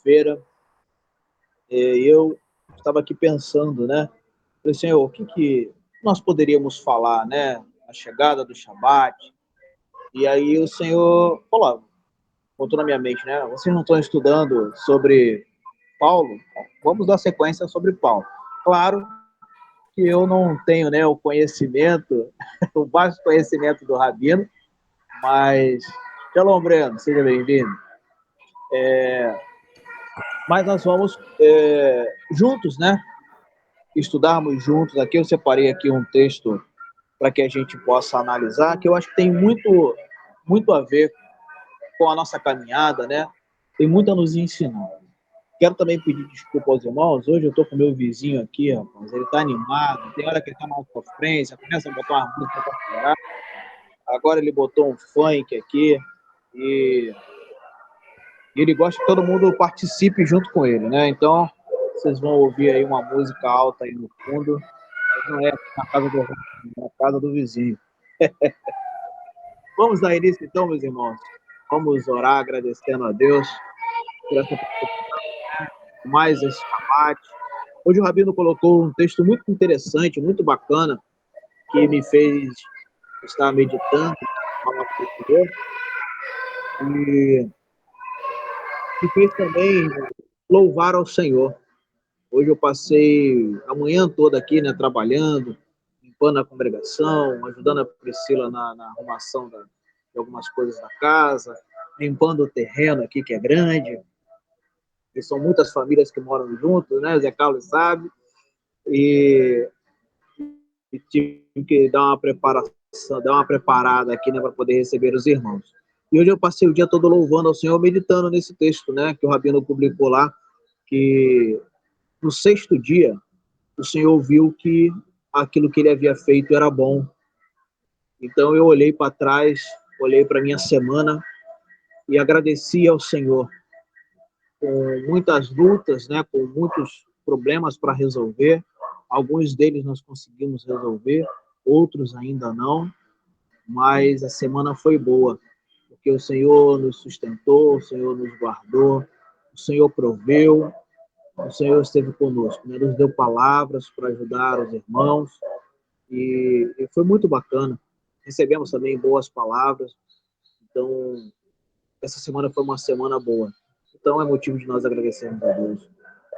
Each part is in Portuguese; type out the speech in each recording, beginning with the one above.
segunda-feira, eu estava aqui pensando, né? Falei, Senhor, o que nós poderíamos falar, né? A chegada do Shabat. E aí o Senhor falou, botou na minha mente, né? Vocês não estão estudando sobre Paulo? Vamos dar sequência sobre Paulo. Claro que eu não tenho, né, o conhecimento, o vasto conhecimento do Rabino, mas, Shalom, Breno, seja bem-vindo. Mas nós vamos juntos, né? Estudarmos juntos aqui. Eu separei aqui um texto para que a gente possa analisar, que eu acho que tem muito a ver com a nossa caminhada, né? Tem muito a nos ensinar. Quero também pedir desculpa aos irmãos. Hoje eu estou com o meu vizinho aqui, rapaz. Ele está animado. Tem hora que ele está na sofrência, começa a botar uma música para chorar. Agora ele botou um funk aqui e ele gosta que todo mundo participe junto com ele, né? Então, vocês vão ouvir aí uma música alta aí no fundo. Mas não é na casa do Rafa, é na casa do vizinho. Vamos dar início então, meus irmãos. Vamos orar agradecendo a Deus por essa mais esse Shabbat. Hoje o Rabino colocou um texto muito interessante, muito bacana, que me fez estar meditando, falar com o Senhor, e me fez também louvar ao Senhor. Hoje eu passei a manhã toda aqui, né, trabalhando, limpando a congregação, ajudando a Priscila na arrumação de algumas coisas da casa, limpando o terreno aqui, que é grande, e são muitas famílias que moram juntos, né, Zé Carlos sabe, e tive que dar uma preparação, dar uma preparada aqui, né, para poder receber os irmãos. E hoje eu passei o dia todo louvando ao Senhor, meditando nesse texto, né, que o Rabino publicou lá, que no sexto dia o Senhor viu que aquilo que ele havia feito era bom. Então eu olhei para trás, olhei para minha semana e agradeci ao Senhor com muitas lutas, né, com muitos problemas para resolver. Alguns deles nós conseguimos resolver, outros ainda não, mas a semana foi boa, porque o Senhor nos sustentou, o Senhor nos guardou, o Senhor proveu, o Senhor esteve conosco, né? Nos deu palavras para ajudar os irmãos, e foi muito bacana. Recebemos também boas palavras, então essa semana foi uma semana boa. Então é motivo de nós agradecermos a Deus.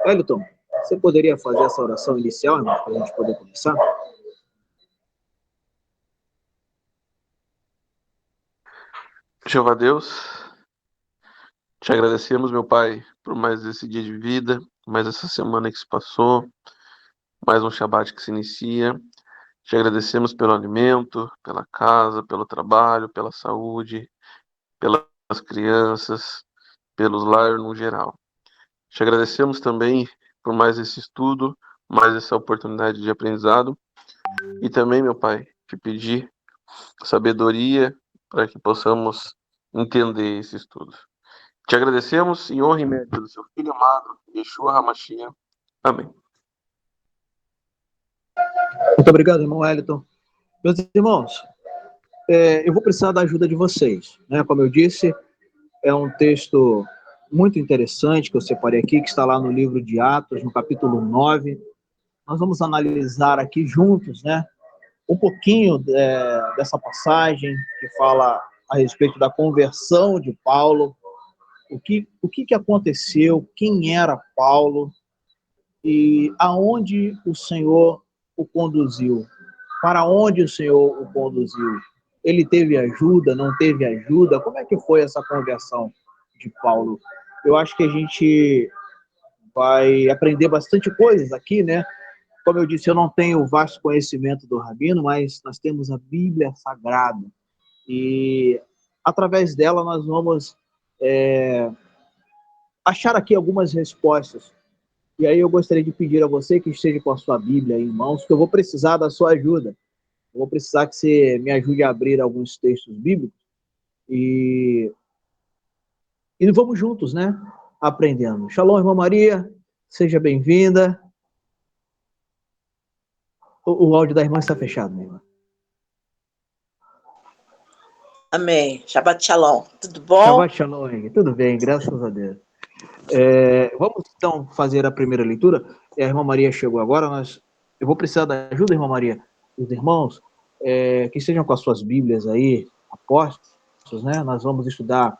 Wellington, você poderia fazer essa oração inicial, irmão, para a gente poder começar? Jeová Deus, te agradecemos, meu Pai, por mais esse dia de vida, mais essa semana que se passou, mais um Shabat que se inicia. Te agradecemos pelo alimento, pela casa, pelo trabalho, pela saúde, pelas crianças, pelos lares no geral. Te agradecemos também por mais esse estudo, mais essa oportunidade de aprendizado. E também, meu Pai, te pedir sabedoria para que possamos entender esse estudo. Te agradecemos em honra e mérito do seu Filho amado, Yeshua HaMashiach. Amém. Muito obrigado, irmão Wellington. Meus irmãos, eu vou precisar da ajuda de vocês, né? Como eu disse, é um texto muito interessante que eu separei aqui, que está lá no livro de Atos, no capítulo 9. Nós vamos analisar aqui juntos, né, um pouquinho dessa passagem que fala a respeito da conversão de Paulo, o que aconteceu, quem era Paulo e aonde o Senhor o conduziu, para onde o Senhor o conduziu. Ele teve ajuda, não teve ajuda? Como é que foi essa conversão de Paulo? Eu acho que a gente vai aprender bastante coisas aqui, né? Como eu disse, eu não tenho o vasto conhecimento do Rabino, mas nós temos a Bíblia Sagrada. E através dela nós vamos achar aqui algumas respostas. E aí eu gostaria de pedir a você que esteja com a sua Bíblia em mãos, que eu vou precisar da sua ajuda. Eu vou precisar que você me ajude a abrir alguns textos bíblicos e, e vamos juntos, né? Aprendendo. Shalom, irmã Maria, seja bem-vinda. O áudio da irmã está fechado, minha irmã. Amém. Shabbat Shalom. Tudo bom? Shabbat Shalom, tudo bem, graças a Deus. Vamos então fazer a primeira leitura. A irmã Maria chegou agora, eu vou precisar da ajuda, irmã Maria, dos irmãos, que estejam com as suas Bíblias aí, apostos, né? Nós vamos estudar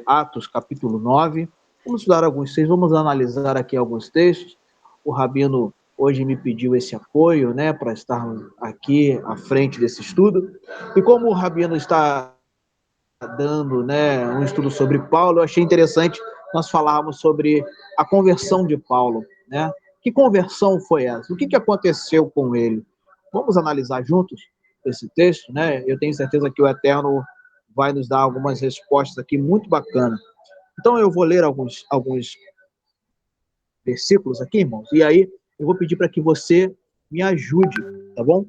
Atos capítulo 9, vamos estudar alguns textos, vamos analisar aqui alguns textos. O Rabino hoje me pediu esse apoio, né, para estar aqui à frente desse estudo. E como o Rabino está dando, né, um estudo sobre Paulo, eu achei interessante nós falarmos sobre a conversão de Paulo, né? Que conversão foi essa? O que aconteceu com ele? Vamos analisar juntos esse texto, né? Eu tenho certeza que o Eterno vai nos dar algumas respostas aqui muito bacanas. Então eu vou ler alguns versículos aqui, irmãos, e aí eu vou pedir para que você me ajude, tá bom?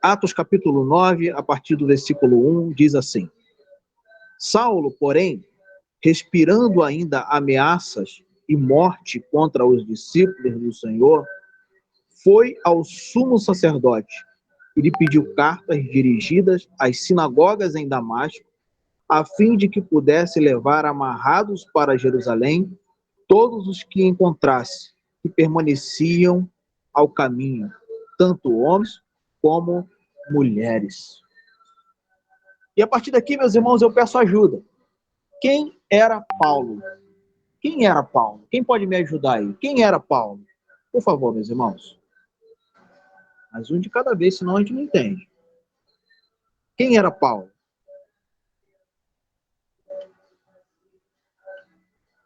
Atos capítulo 9, a partir do versículo 1, diz assim: Saulo, porém, respirando ainda ameaças e morte contra os discípulos do Senhor, foi ao sumo sacerdote e lhe pediu cartas dirigidas às sinagogas em Damasco, a fim de que pudesse levar amarrados para Jerusalém todos os que encontrasse, que permaneciam ao caminho, tanto homens como mulheres. E a partir daqui, meus irmãos, eu peço ajuda. Quem era Paulo? Quem era Paulo? Quem pode me ajudar aí? Quem era Paulo? Por favor, meus irmãos. Mas um de cada vez, senão a gente não entende. Quem era Paulo?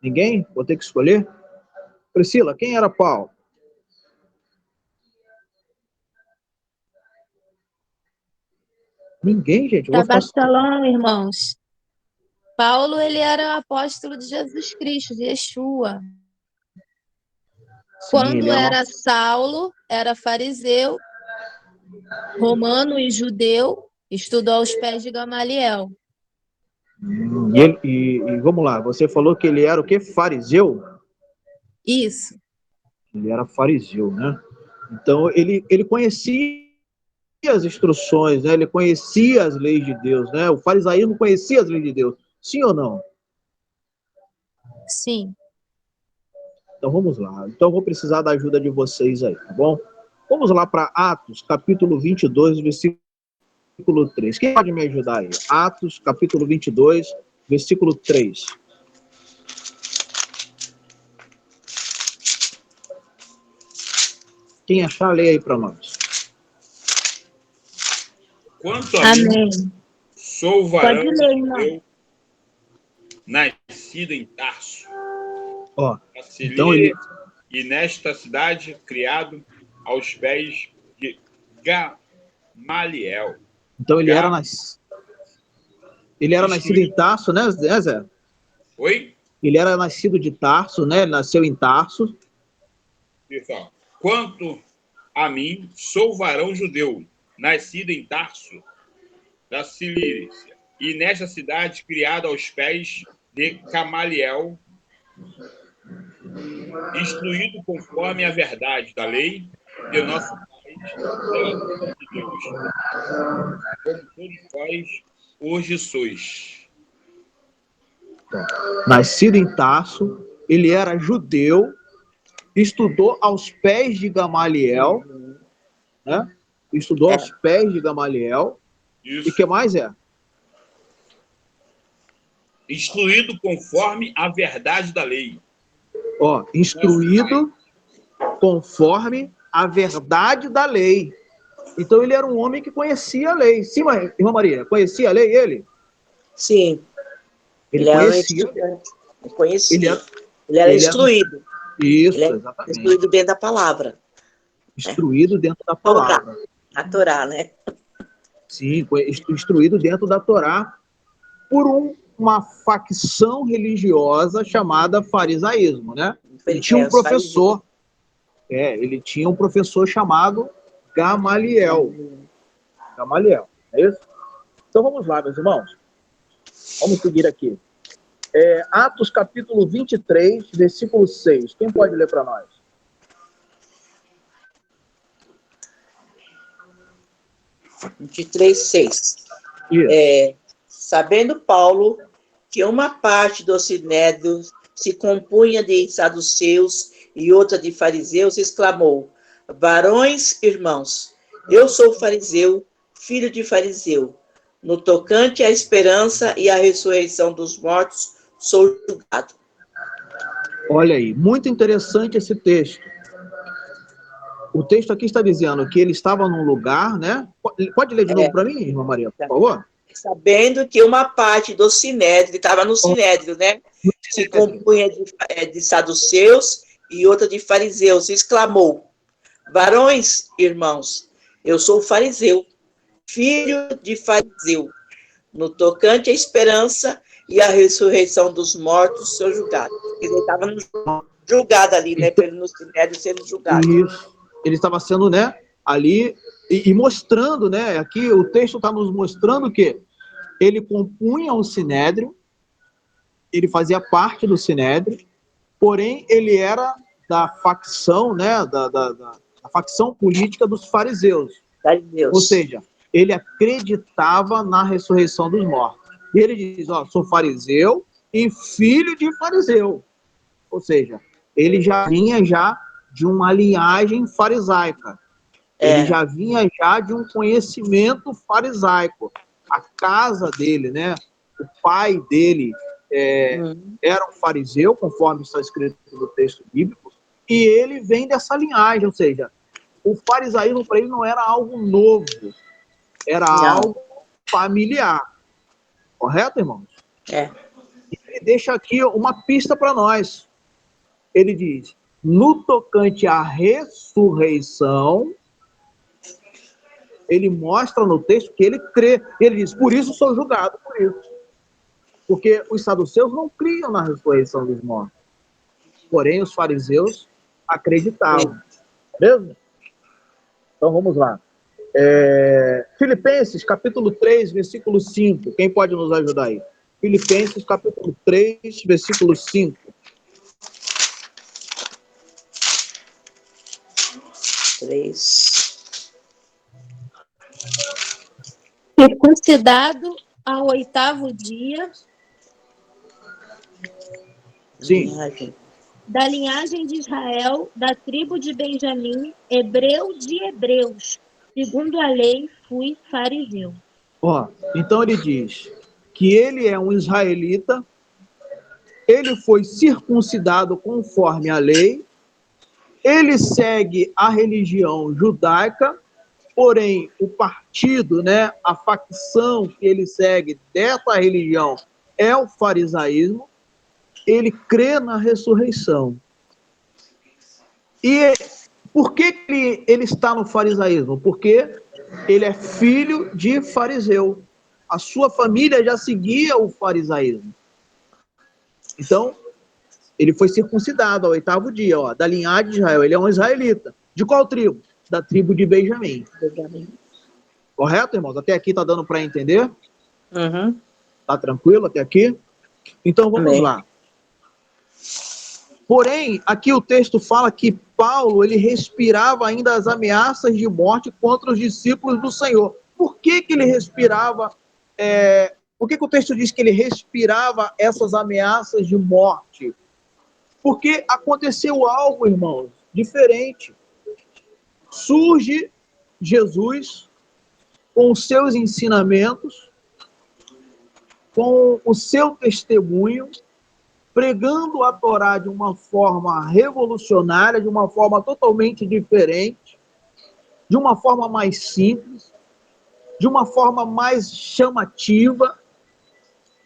Ninguém? Vou ter que escolher? Priscila, quem era Paulo? Ninguém, gente. Eu vou ficar... Shalom, irmãos. Paulo, ele era apóstolo de Jesus Cristo, de Yeshua. Sim, Quando era Saulo, era fariseu, romano e judeu, estudou aos pés de Gamaliel. E vamos lá, você falou que ele era o quê? Fariseu? Isso. Ele era fariseu, né? Então, ele conhecia as instruções, né? Ele conhecia as leis de Deus, né? O farisaísmo conhecia as leis de Deus. Sim ou não? Sim. Então, vamos lá. Então, eu vou precisar da ajuda de vocês aí, tá bom? Vamos lá para Atos, capítulo 22, versículo 3. Quem pode me ajudar aí? Atos, capítulo 22, versículo 3. Quem achar, leia aí para nós. Quanto a mim, sou varão judeu, nascido em Tarso, então ele... e nesta cidade criado aos pés de Gamaliel. Então ele era nascido em Tarso, né, Zé? Oi? Ele era nascido de Tarso, né? Ele nasceu em Tarso. Pessoal, quanto a mim, sou varão judeu, nascido em Tarso, da Cilícia, e nesta cidade criado aos pés de Gamaliel, instruído conforme a verdade da lei de nosso Pai, de Deus, como todos vós hoje sois. Nascido em Tarso, ele era judeu, estudou aos pés de Gamaliel, né? Estudou aos pés de Gamaliel. Isso. E o que mais é? Instruído conforme a verdade da lei. Instruído conforme a verdade da lei. Então ele era um homem que conhecia a lei. Sim, irmã Maria, conhecia a lei ele? Sim. Ele conhecia. Ele conhecia. Ele era instruído. Isso, ele exatamente. Instruído dentro da palavra. Instruído dentro da palavra. A Torá, né? Sim, instruído dentro da Torá por uma facção religiosa chamada farisaísmo, né? Ele tinha um professor. Ele tinha um professor chamado Gamaliel. Gamaliel, é isso? Então vamos lá, meus irmãos. Vamos seguir aqui. Atos capítulo 23, versículo 6. Quem pode ler para nós? Sabendo Paulo que uma parte do sinédrio se compunha de saduceus e outra de fariseus, exclamou: varões, irmãos, eu sou fariseu, filho de fariseu. No tocante à esperança e à ressurreição dos mortos, sou julgado. Olha aí, muito interessante esse texto. O texto aqui está dizendo que ele estava num lugar, né? Pode ler de novo para mim, irmã Maria, por favor? Sabendo que uma parte do sinédrio, estava no sinédrio, né? Se compunha de saduceus e outra de fariseus, exclamou: varões, irmãos, eu sou fariseu, filho de fariseu. No tocante à esperança e à ressurreição dos mortos, sou julgado. Ele estava julgado ali, né? Pelo sinédrio sendo julgado. Isso. Ele estava sendo, né? Ali e mostrando, né? Aqui o texto está nos mostrando que ele compunha um sinédrio, ele fazia parte do sinédrio, porém ele era da facção, né? Da facção política dos fariseus. Ou seja, ele acreditava na ressurreição dos mortos. E ele diz: ó, sou fariseu e filho de fariseu. Ou seja, ele já vinha de uma linhagem farisaica. Ele já vinha de um conhecimento farisaico. A casa dele, né? O pai dele era um fariseu, conforme está escrito no texto bíblico, e ele vem dessa linhagem, ou seja, o farisaísmo para ele não era algo novo, era algo familiar. Correto, irmãos? Ele deixa aqui uma pista para nós. Ele diz: no tocante à ressurreição, ele mostra no texto que ele crê. Ele diz: por isso sou julgado por isso. Porque os saduceus não criam na ressurreição dos mortos. Porém, os fariseus acreditavam. Beleza? Então, vamos lá. Filipenses, capítulo 3, versículo 5. Quem pode nos ajudar aí? Filipenses, capítulo 3, versículo 5. 3. Circuncidado ao 8º dia. Sim. Da linhagem de Israel, da tribo de Benjamim, hebreu de hebreus. Segundo a lei, fui fariseu. Então ele diz que ele é um israelita, ele foi circuncidado conforme a lei, ele segue a religião judaica, porém o partido, né, a facção que ele segue dessa religião é o farisaísmo. Ele crê na ressurreição. E por que ele está no farisaísmo? Porque ele é filho de fariseu. A sua família já seguia o farisaísmo. Então, ele foi circuncidado ao 8º dia, da linhagem de Israel. Ele é um israelita. De qual tribo? Da tribo de Benjamim. Correto, irmãos? Até aqui está dando para entender? Tá tranquilo até aqui? Então, vamos lá. Porém, aqui o texto fala que Paulo, ele respirava ainda as ameaças de morte contra os discípulos do Senhor. Por que ele respirava? Por que o texto diz que ele respirava essas ameaças de morte? Porque aconteceu algo, irmãos, diferente. Surge Jesus com os seus ensinamentos, com o seu testemunho, pregando a Torá de uma forma revolucionária, de uma forma totalmente diferente, de uma forma mais simples, de uma forma mais chamativa.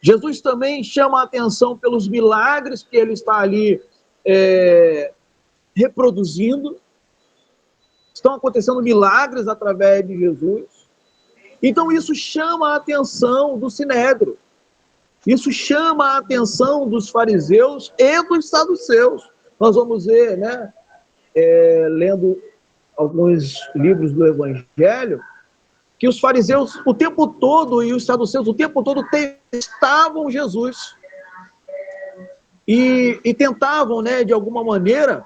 Jesus também chama a atenção pelos milagres que ele está ali reproduzindo. Estão acontecendo milagres através de Jesus. Então isso chama a atenção do Sinédrio. Isso chama a atenção dos fariseus e dos saduceus. Nós vamos ver, né, lendo alguns livros do Evangelho, que os fariseus o tempo todo e os saduceus o tempo todo testavam Jesus. E tentavam, né, de alguma maneira,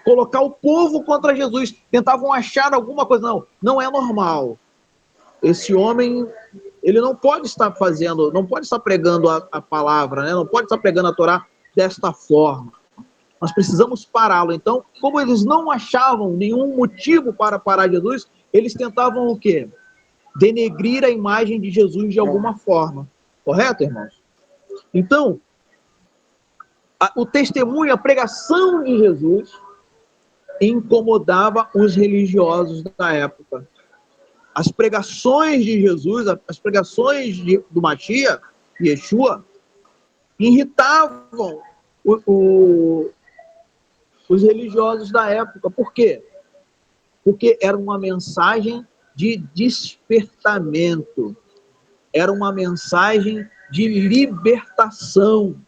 colocar o povo contra Jesus. Tentavam achar alguma coisa. Não é normal. Esse homem, ele não pode estar fazendo, não pode estar pregando a palavra, né? Não pode estar pregando a Torá desta forma. Nós precisamos pará-lo. Então, como eles não achavam nenhum motivo para parar Jesus, eles tentavam o quê? Denegrir a imagem de Jesus de alguma forma. Correto, irmãos? Então, o testemunho, a pregação de Jesus incomodava os religiosos da época. As pregações de Jesus, as pregações do Mashiach, Yeshua, irritavam os religiosos da época. Por quê? Porque era uma mensagem de despertamento, era uma mensagem de libertação.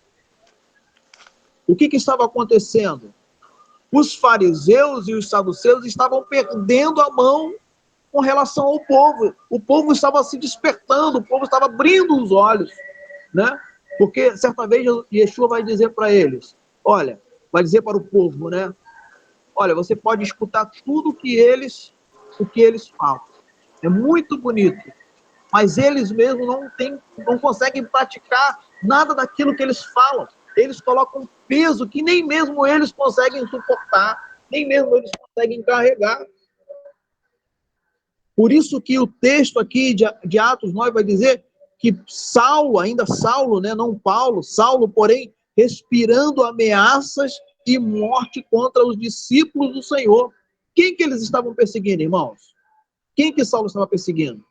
O que estava acontecendo? Os fariseus e os saduceus estavam perdendo a mão com relação ao povo. O povo estava se despertando, o povo estava abrindo os olhos, né? Porque certa vez Yeshua vai dizer para eles, olha, vai dizer para o povo, né? Olha, você pode escutar tudo o que eles falam. É muito bonito, mas eles mesmos não conseguem praticar nada daquilo que eles falam. Eles colocam peso que nem mesmo eles conseguem suportar, nem mesmo eles conseguem carregar. Por isso que o texto aqui de Atos 9 vai dizer que Saulo, ainda Saulo, né, não Paulo, Saulo, porém, respirando ameaças e morte contra os discípulos do Senhor. Quem que eles estavam perseguindo, irmãos? Quem que Saulo estava perseguindo?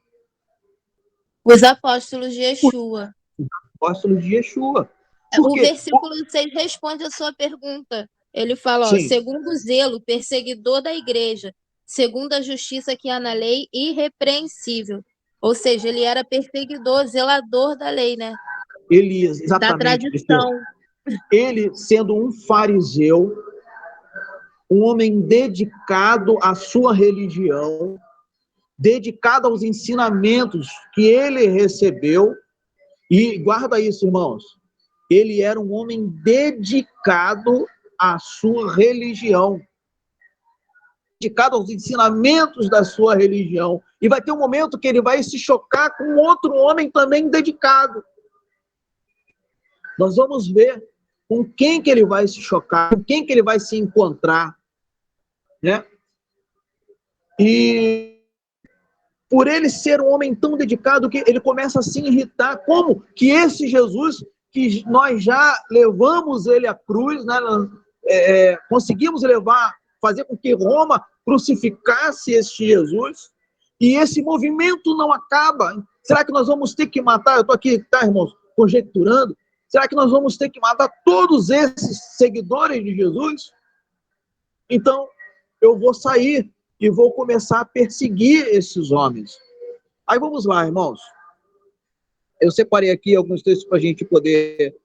Os apóstolos de Yeshua. Os apóstolos de Yeshua. Por O quê? versículo 6 responde a sua pergunta. Ele fala, ó, Sim. segundo o zelo, perseguidor da igreja, segundo a justiça que há na lei, irrepreensível. Ou seja, ele era perseguidor, zelador da lei, né? Elias, Da exatamente. tradição. Ele, sendo um fariseu, um homem dedicado à sua religião, dedicado aos ensinamentos que ele recebeu, e guarda isso, irmãos, ele era um homem dedicado à sua religião, dedicado aos ensinamentos da sua religião, e vai ter um momento que ele vai se chocar com outro homem também dedicado. Nós vamos ver com quem que ele vai se chocar, com quem que ele vai se encontrar, né? E por ele ser um homem tão dedicado que ele começa a se irritar, como que esse Jesus, que nós já levamos ele à cruz, né? Conseguimos fazer com que Roma crucificasse este Jesus, e esse movimento não acaba. Será que nós vamos ter que matar? Eu estou aqui, tá, irmãos, conjecturando. Será que nós vamos ter que matar todos esses seguidores de Jesus? Então, eu vou sair e vou começar a perseguir esses homens. Aí vamos lá, irmãos. Eu separei aqui alguns textos para a gente poder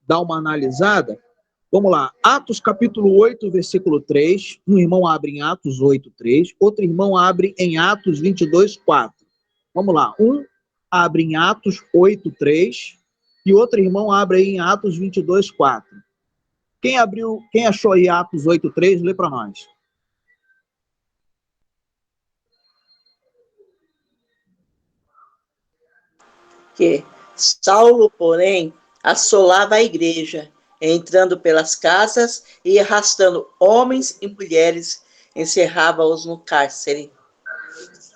dar uma analisada. Vamos lá. Atos capítulo 8, versículo 3. Um irmão abre em Atos 8, 3. Outro irmão abre em Atos 22, 4. Vamos lá. Um abre em Atos 8, 3. E outro irmão abre aí em Atos 22, 4. Quem achou aí Atos 8, 3, lê para nós. Que Saulo, porém, assolava a igreja, entrando pelas casas e arrastando homens e mulheres, encerrava-os no cárcere.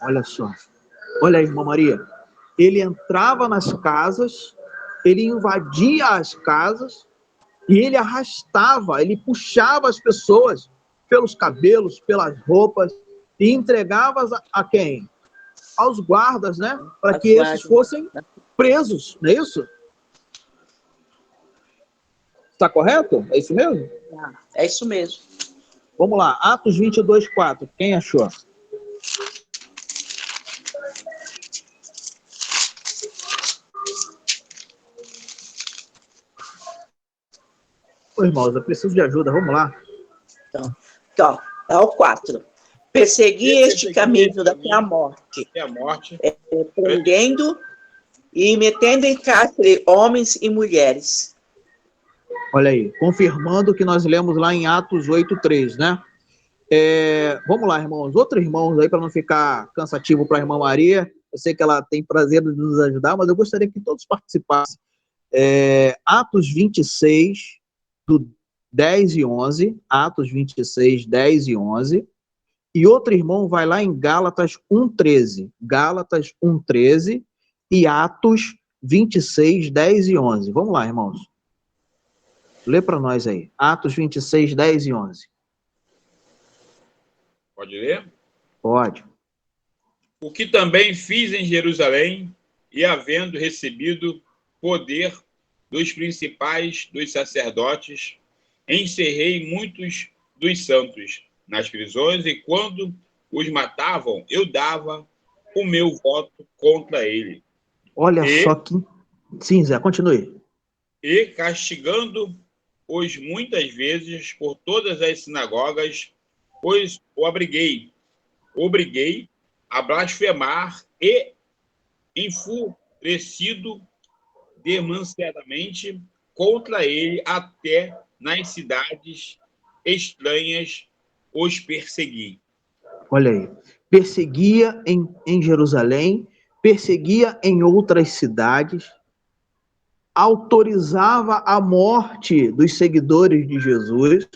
Olha só. Olha aí, irmã Maria. Ele entrava nas casas, ele invadia as casas e ele arrastava, ele puxava as pessoas pelos cabelos, pelas roupas e entregava a quem? Aos guardas, né? Para que esses fossem presos, não é isso? Está correto? É isso mesmo? É isso mesmo. Vamos lá, Atos 22, 4. Quem achou? Ô, irmãos, eu preciso de ajuda, vamos lá. Então é o 4. Perseguir este caminho até a morte, prendendo e metendo em cárcere homens e mulheres. Olha aí, confirmando o que nós lemos lá em Atos 8:3, né? Vamos lá, irmãos. Outros irmãos aí, para não ficar cansativo para a irmã Maria, eu sei que ela tem prazer de nos ajudar, mas eu gostaria que todos participassem. Atos 26, do 10 e 11, Atos 26, 10 e 11, e outro irmão vai lá em Gálatas 1:13, Gálatas 1:13 e Atos 26, 10 e 11. Vamos lá, irmãos. Lê para nós aí. Atos 26, 10 e 11. Pode ler? Pode. O que também fiz em Jerusalém, e havendo recebido poder dos principais dos sacerdotes, encerrei muitos dos santos nas prisões, e quando os matavam, eu dava o meu voto contra ele. Olha só que... Sim, Zé, continue. E castigando-os muitas vezes por todas as sinagogas, pois o obriguei a blasfemar e, enfurecido demasiadamente contra ele, até nas cidades estranhas os persegui. Olha aí. Perseguia em Jerusalém, perseguia em outras cidades, autorizava a morte dos seguidores de Jesus.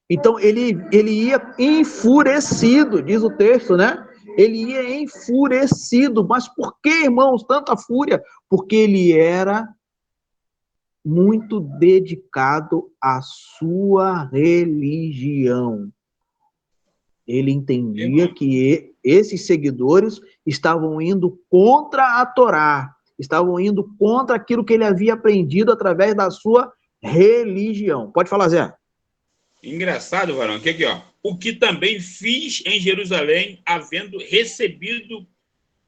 Então, ele ia enfurecido, diz o texto, né? Ele ia enfurecido. Mas por que, irmãos, tanta fúria? Porque ele era muito dedicado à sua religião. Ele entendia que esses seguidores estavam indo contra a Torá, estavam indo contra aquilo que ele havia aprendido através da sua religião. Pode falar, Zé. Engraçado, varão, que aqui, ó. O que também fiz em Jerusalém, havendo recebido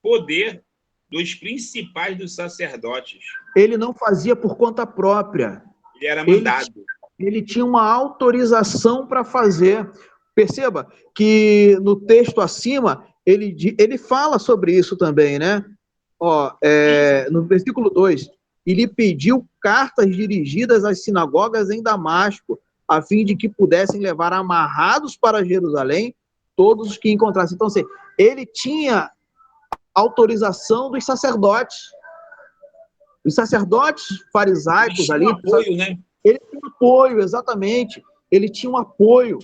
poder dos principais dos sacerdotes. Ele não fazia por conta própria. Ele era mandado. Ele tinha uma autorização para fazer. Perceba que no texto acima, ele fala sobre isso também, né? No versículo 2, ele pediu cartas dirigidas às sinagogas em Damasco, a fim de que pudessem levar amarrados para Jerusalém todos os que encontrassem. Então, assim, ele tinha autorização dos sacerdotes. Os sacerdotes farisaicos ali... Apoio, né? Ele tinha um apoio, exatamente. Ele tinha um apoio.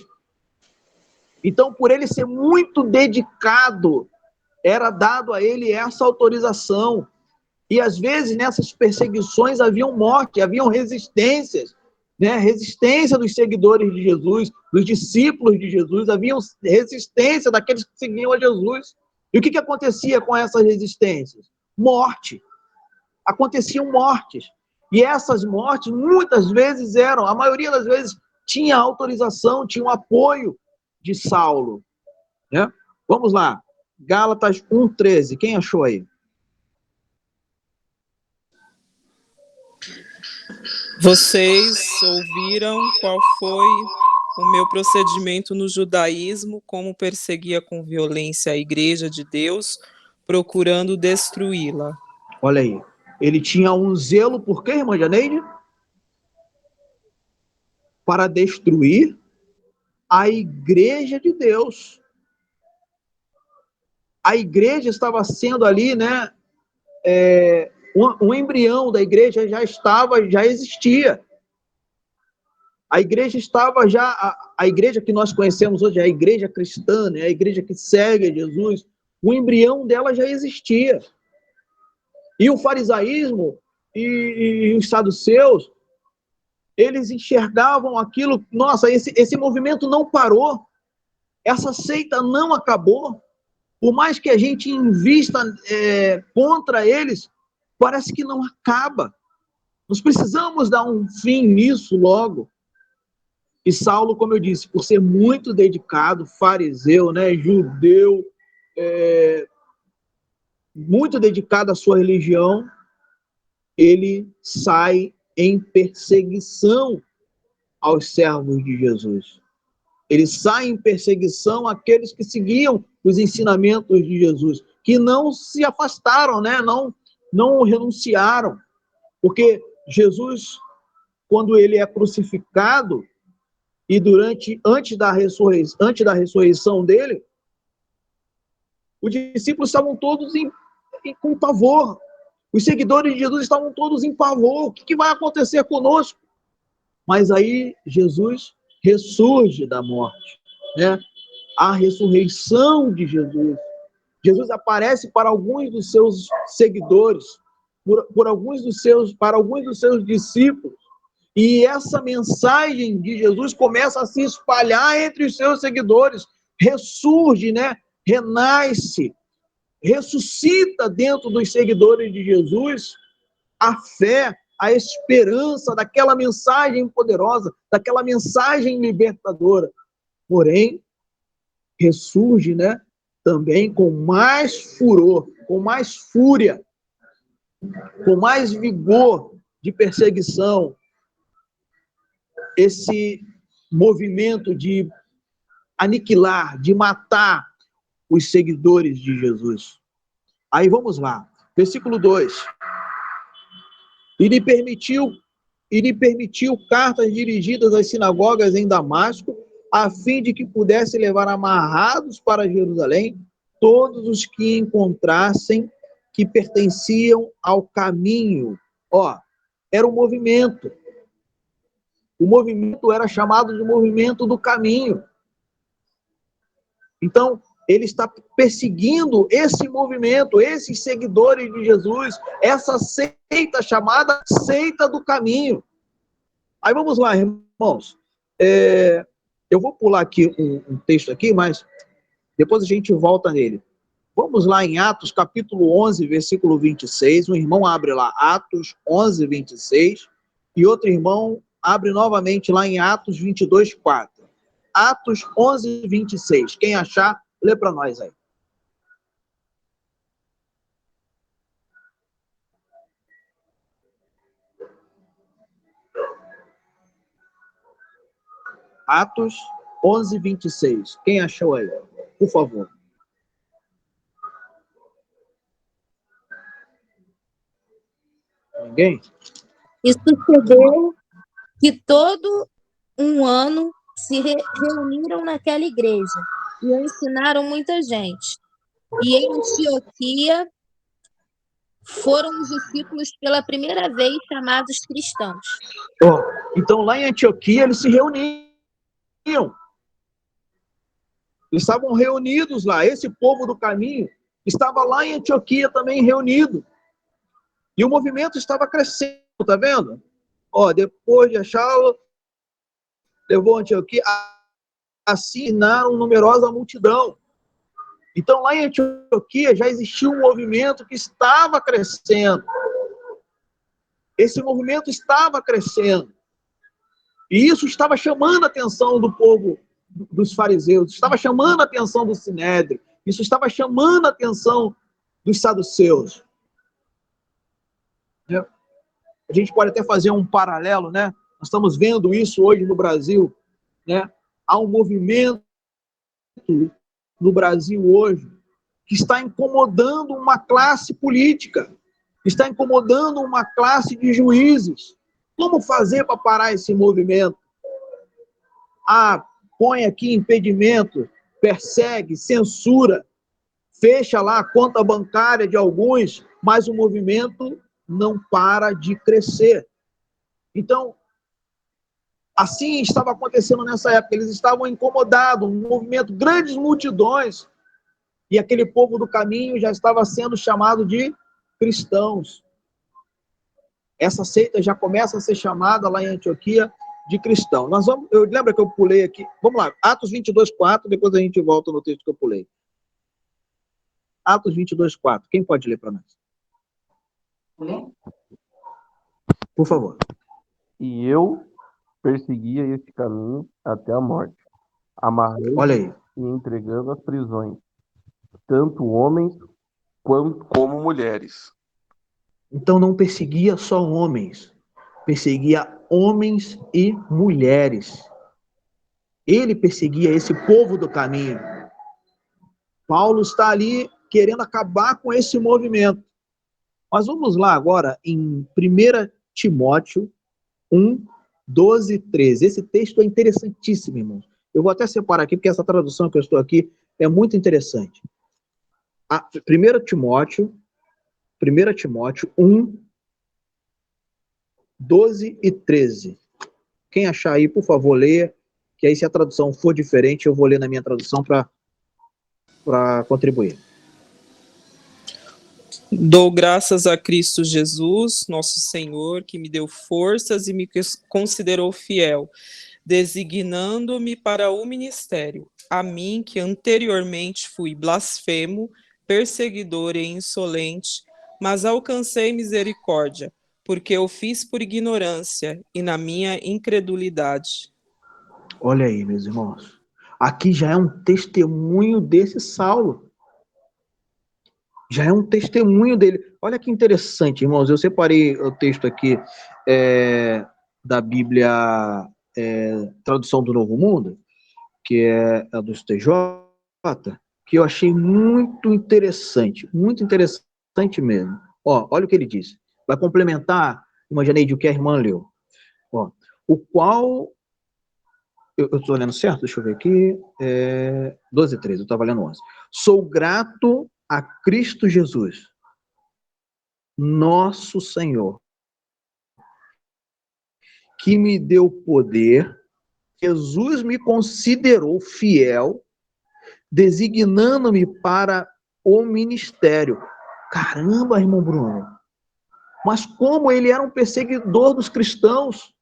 Então, por ele ser muito dedicado, era dado a ele essa autorização. E, às vezes, nessas perseguições haviam morte, haviam resistências, né? Resistência dos seguidores de Jesus, dos discípulos de Jesus, haviam resistência daqueles que seguiam a Jesus. E o que acontecia com essas resistências? Morte. Aconteciam mortes. E essas mortes, muitas vezes a maioria das vezes, tinha autorização, tinha o apoio de Saulo. Né? Vamos lá. Gálatas 1:13. Quem achou aí? Vocês ouviram qual foi o meu procedimento no judaísmo, como perseguia com violência a igreja de Deus, procurando destruí-la. Olha aí. Ele tinha um zelo, por quê, irmã Janeide? Para destruir a igreja de Deus. A igreja estava sendo ali, né? Um embrião da igreja já existia. A igreja estava já, a igreja que nós conhecemos hoje, a igreja cristã, né? A igreja que segue a Jesus, o embrião dela já existia. E o farisaísmo e os saduceus, eles enxergavam aquilo, nossa, esse movimento não parou, essa seita não acabou, por mais que a gente invista contra eles, parece que não acaba. Nós precisamos dar um fim nisso logo. E Saulo, como eu disse, por ser muito dedicado, fariseu, né, judeu, muito dedicado à sua religião, ele sai em perseguição aos servos de Jesus. Ele sai em perseguição àqueles que seguiam os ensinamentos de Jesus, que não se afastaram, né? não renunciaram. Porque Jesus, quando ele é crucificado, e antes da ressurreição dele, Os discípulos estavam todos com pavor. Os seguidores de Jesus estavam todos em pavor. O que vai acontecer conosco? Mas aí Jesus ressurge da morte, né? A ressurreição de Jesus. Jesus aparece para alguns dos seus seguidores, para alguns dos seus discípulos. E essa mensagem de Jesus começa a se espalhar entre os seus seguidores. Ressurge, né? Renasce, ressuscita dentro dos seguidores de Jesus a fé, a esperança daquela mensagem poderosa, daquela mensagem libertadora. Porém, ressurge, né? Também com mais furor, com mais fúria, com mais vigor de perseguição, esse movimento de aniquilar, de matar os seguidores de Jesus. Aí vamos lá, versículo 2. E lhe permitiu cartas dirigidas às sinagogas em Damasco, a fim de que pudesse levar amarrados para Jerusalém todos os que encontrassem que pertenciam ao caminho. Ó, era um movimento. O movimento era chamado de movimento do caminho. Então, ele está perseguindo esse movimento, esses seguidores de Jesus, essa seita chamada seita do caminho. Aí vamos lá, irmãos. Eu vou pular aqui um texto aqui, mas depois a gente volta nele. Vamos lá em Atos, capítulo 11, versículo 26. Um irmão abre lá, Atos 11, 26. E outro irmão abre novamente lá em Atos 22, 4. Atos 11, 26. Quem achar, lê para nós aí. Atos 11, 26. Quem achou aí? Por favor. Ninguém? E sucedeu que todo um ano se reuniram naquela igreja e ensinaram muita gente. E em Antioquia foram os discípulos pela primeira vez chamados cristãos. Então, lá em Antioquia, eles se reuniam. Eles estavam reunidos lá. Esse povo do caminho estava lá em Antioquia também reunido. E o movimento estava crescendo, tá vendo? Depois de achá-lo, levou a Antioquia, assinaram numerosa multidão. Então, lá em Antioquia já existia um movimento que estava crescendo. Esse movimento estava crescendo. E isso estava chamando a atenção do povo, dos fariseus, estava chamando a atenção do Sinédrio, isso estava chamando a atenção dos saduceus. A gente pode até fazer um paralelo, né? Nós estamos vendo isso hoje no Brasil, né? Há um movimento no Brasil hoje que está incomodando uma classe política, está incomodando uma classe de juízes. Como fazer para parar esse movimento? Põe aqui impedimento, persegue, censura, fecha lá a conta bancária de alguns, mas o movimento não para de crescer. Então, assim estava acontecendo nessa época. Eles estavam incomodados, um movimento, grandes multidões, e aquele povo do caminho já estava sendo chamado de cristãos. Essa seita já começa a ser chamada lá em Antioquia de cristão. Lembra que eu pulei aqui? Vamos lá, Atos 22, 4, depois a gente volta no texto que eu pulei. Atos 22, 4. Quem pode ler para nós? Por favor. E eu perseguia este caminho até a morte, amarrando Olha aí. e entregando às prisões, tanto homens como mulheres. Então não perseguia só homens, perseguia homens e mulheres. Ele perseguia esse povo do caminho. Paulo está ali querendo acabar com esse movimento. Mas vamos lá agora em 1 Timóteo 1, 12, 13. Esse texto é interessantíssimo, irmãos. Eu vou até separar aqui, porque essa tradução que eu estou aqui é muito interessante. 1 Timóteo 1, 12 e 13. Quem achar aí, por favor, leia, que aí se a tradução for diferente, eu vou ler na minha tradução para contribuir. Dou graças a Cristo Jesus, nosso Senhor, que me deu forças e me considerou fiel, designando-me para o ministério, a mim que anteriormente fui blasfemo, perseguidor e insolente, mas alcancei misericórdia, porque eu fiz por ignorância e na minha incredulidade. Olha aí, meus irmãos. Aqui já é um testemunho desse Saulo. Já é um testemunho dele. Olha que interessante, irmãos. Eu separei o texto aqui da Bíblia, tradução do Novo Mundo, que é a dos TJ, que eu achei muito interessante mesmo. Ó, olha o que ele diz. Vai complementar, imaginei, o que a irmã leu. Ó, o qual... Eu estou lendo certo? Deixa eu ver aqui. 12 e 13, eu estava lendo 11. Sou grato a Cristo Jesus, nosso Senhor, que me deu poder. Jesus me considerou fiel, designando-me para o ministério. Caramba, irmão Bruno. Mas como ele era um perseguidor dos cristãos,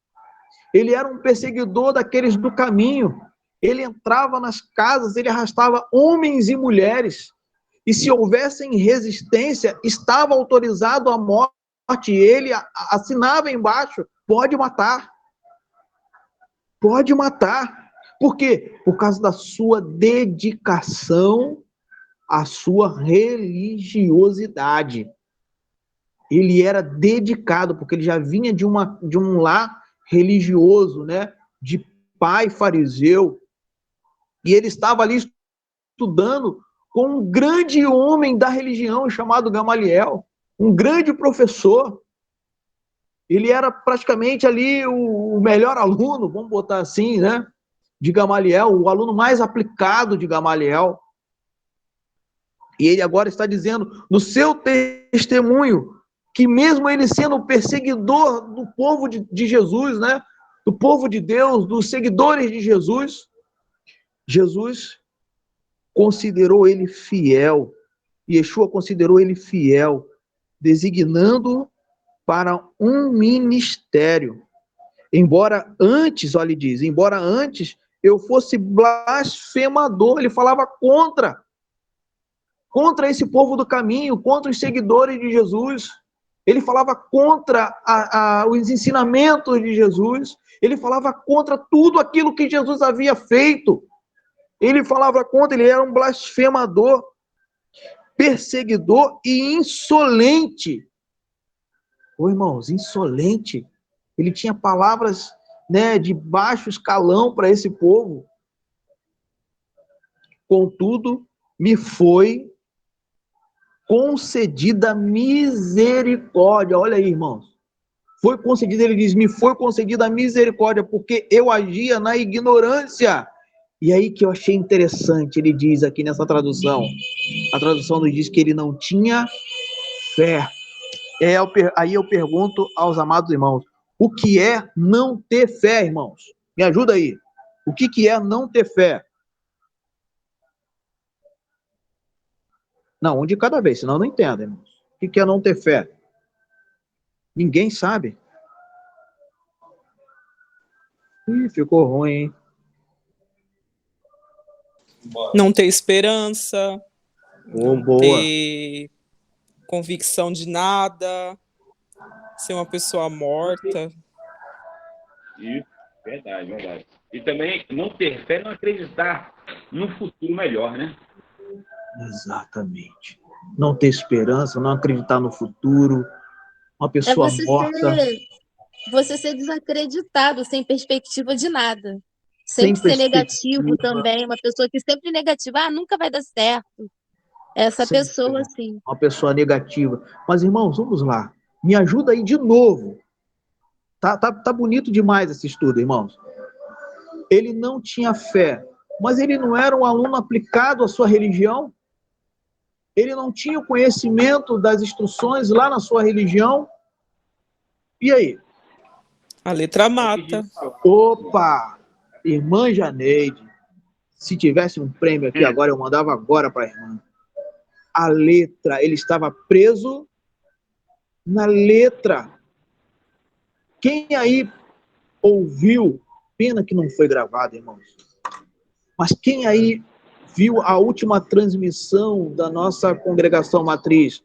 ele era um perseguidor daqueles do caminho. Ele entrava nas casas, ele arrastava homens e mulheres. E se houvessem resistência, estava autorizado a morte. Ele assinava embaixo, pode matar. Pode matar. Por quê? Por causa da sua dedicação à sua religiosidade. Ele era dedicado, porque ele já vinha de um lar religioso, né? De pai fariseu. E ele estava ali estudando com um grande homem da religião chamado Gamaliel, um grande professor. Ele era praticamente ali o melhor aluno, vamos botar assim, né? De Gamaliel, o aluno mais aplicado de Gamaliel. E ele agora está dizendo no seu testemunho que mesmo ele sendo perseguidor do povo de Jesus, né? Do povo de Deus, dos seguidores de Jesus, Jesus considerou ele fiel. Yeshua considerou ele fiel, designando-o para um ministério. Embora antes, olha, ele diz, embora antes eu fosse blasfemador, ele falava contra esse povo do caminho, contra os seguidores de Jesus. Ele falava contra os ensinamentos de Jesus. Ele falava contra tudo aquilo que Jesus havia feito. Ele falava contra, ele era um blasfemador, perseguidor e insolente. Ô, irmãos, insolente. Ele tinha palavras, né, de baixo escalão para esse povo. Contudo, me foi concedida misericórdia. Olha aí, irmãos. Foi concedida, ele diz, me foi concedida misericórdia, porque eu agia na ignorância. E aí que eu achei interessante, ele diz aqui nessa tradução. A tradução nos diz que ele não tinha fé. Aí eu pergunto aos amados irmãos, o que é não ter fé, irmãos? Me ajuda aí. O que é não ter fé? Não, um de cada vez, senão eu não entendo, irmãos. O que é não ter fé? Ninguém sabe. Ih, ficou ruim, hein? Não ter esperança, não boa. ter convicção de nada, ser uma pessoa morta. Isso, verdade. E também não ter fé, não acreditar num futuro melhor, né? Exatamente. Não ter esperança, não acreditar no futuro, uma pessoa morta. Você ser desacreditado, sem perspectiva de nada. Sem Sempre ser perspectiva. negativo também, uma pessoa que sempre é negativa, nunca vai dar certo. Essa Sempre pessoa, assim. uma pessoa negativa. Mas, irmãos, vamos lá. Me ajuda aí de novo. Tá bonito demais esse estudo, irmãos. Ele não tinha fé, mas ele não era um aluno aplicado à sua religião? ele não tinha o conhecimento das instruções lá na sua religião. E aí? A letra mata. Opa! Irmã Janeide, se tivesse um prêmio aqui agora, eu mandava agora para a irmã. A letra, ele estava preso na letra. Quem aí ouviu, pena que não foi gravado, irmãos, mas quem aí viu a última transmissão da nossa congregação matriz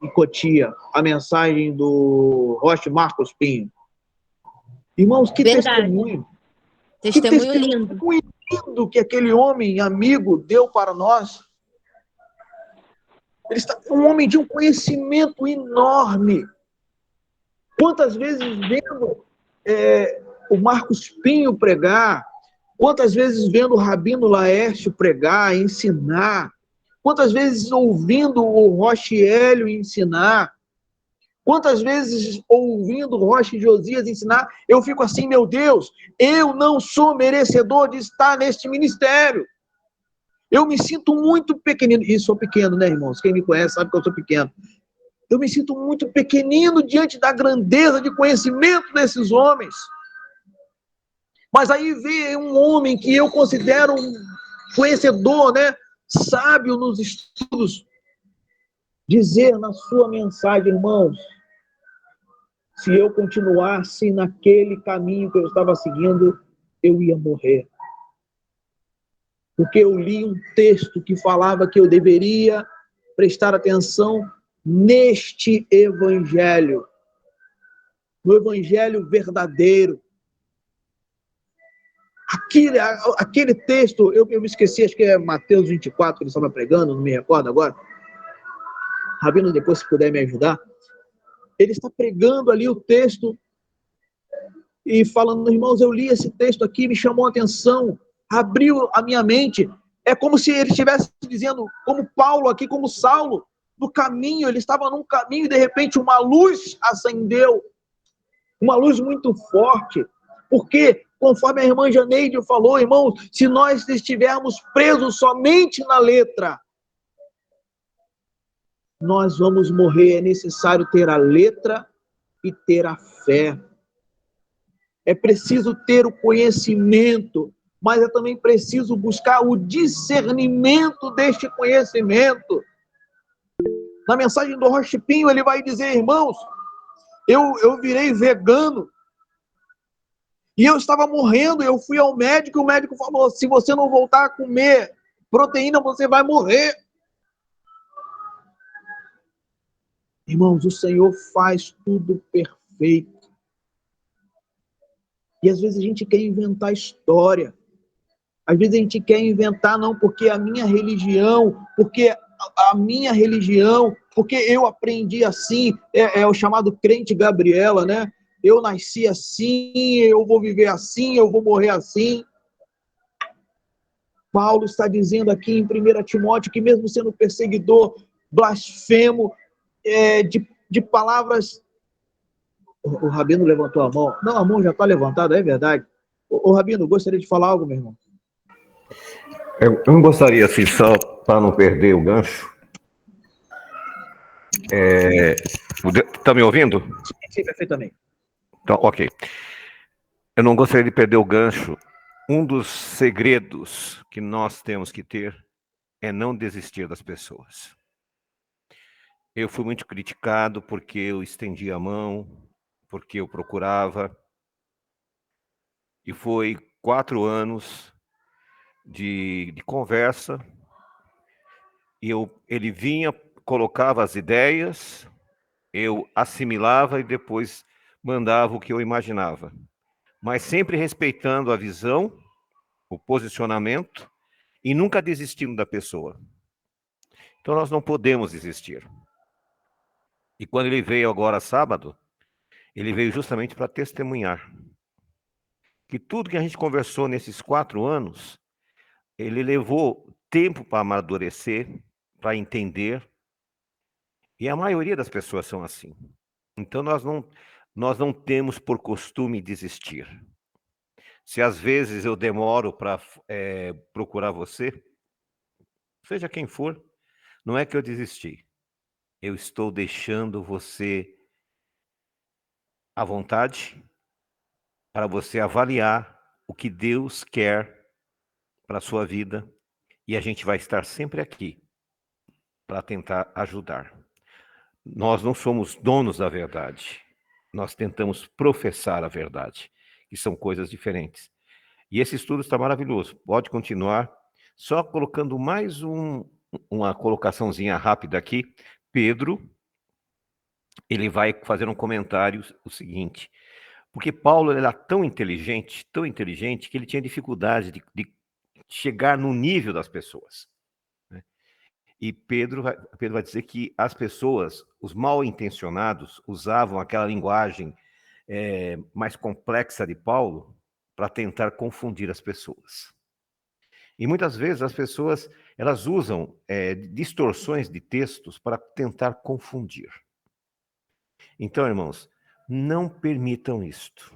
em Cotia, a mensagem do Roche Marcos Pinho? Irmãos, que Verdade. testemunho! Testemunho que lindo. testemunho lindo que aquele homem, amigo, deu para nós. Ele está um homem de um conhecimento enorme. Quantas vezes vendo o Marcos Pinho pregar, quantas vezes vendo o Rabino Laércio pregar, ensinar, quantas vezes ouvindo o Roche Hélio ensinar, quantas vezes ouvindo o Roche Josias ensinar, eu fico assim, meu Deus, eu não sou merecedor de estar neste ministério. Eu me sinto muito pequenino, e sou pequeno, né, irmãos? Quem me conhece sabe que eu sou pequeno. Eu me sinto muito pequenino diante da grandeza de conhecimento desses homens. Mas aí vem um homem que eu considero um conhecedor, né, sábio nos estudos, dizer na sua mensagem, irmãos, se eu continuasse naquele caminho que eu estava seguindo, eu ia morrer. Porque eu li um texto que falava que eu deveria prestar atenção neste evangelho, no evangelho verdadeiro. Aquele texto, eu me esqueci, acho que é Mateus 24, que ele estava pregando, não me recordo agora. Rabino, depois, se puder me ajudar. Ele está pregando ali o texto e falando, irmãos, eu li esse texto aqui, me chamou a atenção, abriu a minha mente. É como se ele estivesse dizendo, como Paulo aqui, como Saulo, no caminho, ele estava num caminho e de repente uma luz acendeu, uma luz muito forte, porque, conforme a irmã Janeide falou, irmãos, se nós estivermos presos somente na letra, nós vamos morrer. É necessário ter a letra e ter a fé. É preciso ter o conhecimento, mas é também preciso buscar o discernimento deste conhecimento. Na mensagem do Roche Pinho, ele vai dizer, irmãos, eu virei vegano, e eu estava morrendo, eu fui ao médico, e o médico falou, se você não voltar a comer proteína, você vai morrer. Irmãos, o Senhor faz tudo perfeito. E às vezes a gente quer inventar história. Às vezes a gente quer inventar, não, porque a minha religião, porque a minha religião, porque eu aprendi assim, é o chamado crente Gabriela, né? Eu nasci assim, eu vou viver assim, eu vou morrer assim. Paulo está dizendo aqui em 1 Timóteo que mesmo sendo perseguidor, blasfemo, de palavras... O Rabino levantou a mão. Não, a mão já está levantada, é verdade. O Rabino, gostaria de falar algo, meu irmão? Eu não gostaria, assim, só para não perder o gancho. Está me ouvindo? Sim, perfeitamente. Então, ok. Eu não gostaria de perder o gancho. Um dos segredos que nós temos que ter é não desistir das pessoas. Eu fui muito criticado porque eu estendia a mão, porque eu procurava. E foi 4 anos de conversa. E ele vinha, colocava as ideias, eu assimilava e depois mandava o que eu imaginava. Mas sempre respeitando a visão, o posicionamento e nunca desistindo da pessoa. Então nós não podemos desistir. E quando ele veio agora sábado, ele veio justamente para testemunhar que tudo que a gente conversou nesses 4 anos, ele levou tempo para amadurecer, para entender. E a maioria das pessoas são assim. Então nós não temos por costume desistir. Se às vezes eu demoro para procurar você, seja quem for, Não é que eu desisti. Eu estou deixando você à vontade para você avaliar o que Deus quer para a sua vida, e a gente vai estar sempre aqui para tentar ajudar. Nós não somos donos da verdade. Nós tentamos professar a verdade, que são coisas diferentes. E esse estudo está maravilhoso. Pode continuar. Só colocando mais uma colocaçãozinha rápida aqui. Pedro, ele vai fazer um comentário o seguinte, porque Paulo era tão inteligente, que ele tinha dificuldade de chegar no nível das pessoas. E Pedro vai dizer que as pessoas, os mal intencionados, usavam aquela linguagem mais complexa de Paulo para tentar confundir as pessoas. E muitas vezes as pessoas elas usam distorções de textos para tentar confundir. Então, irmãos, não permitam isto.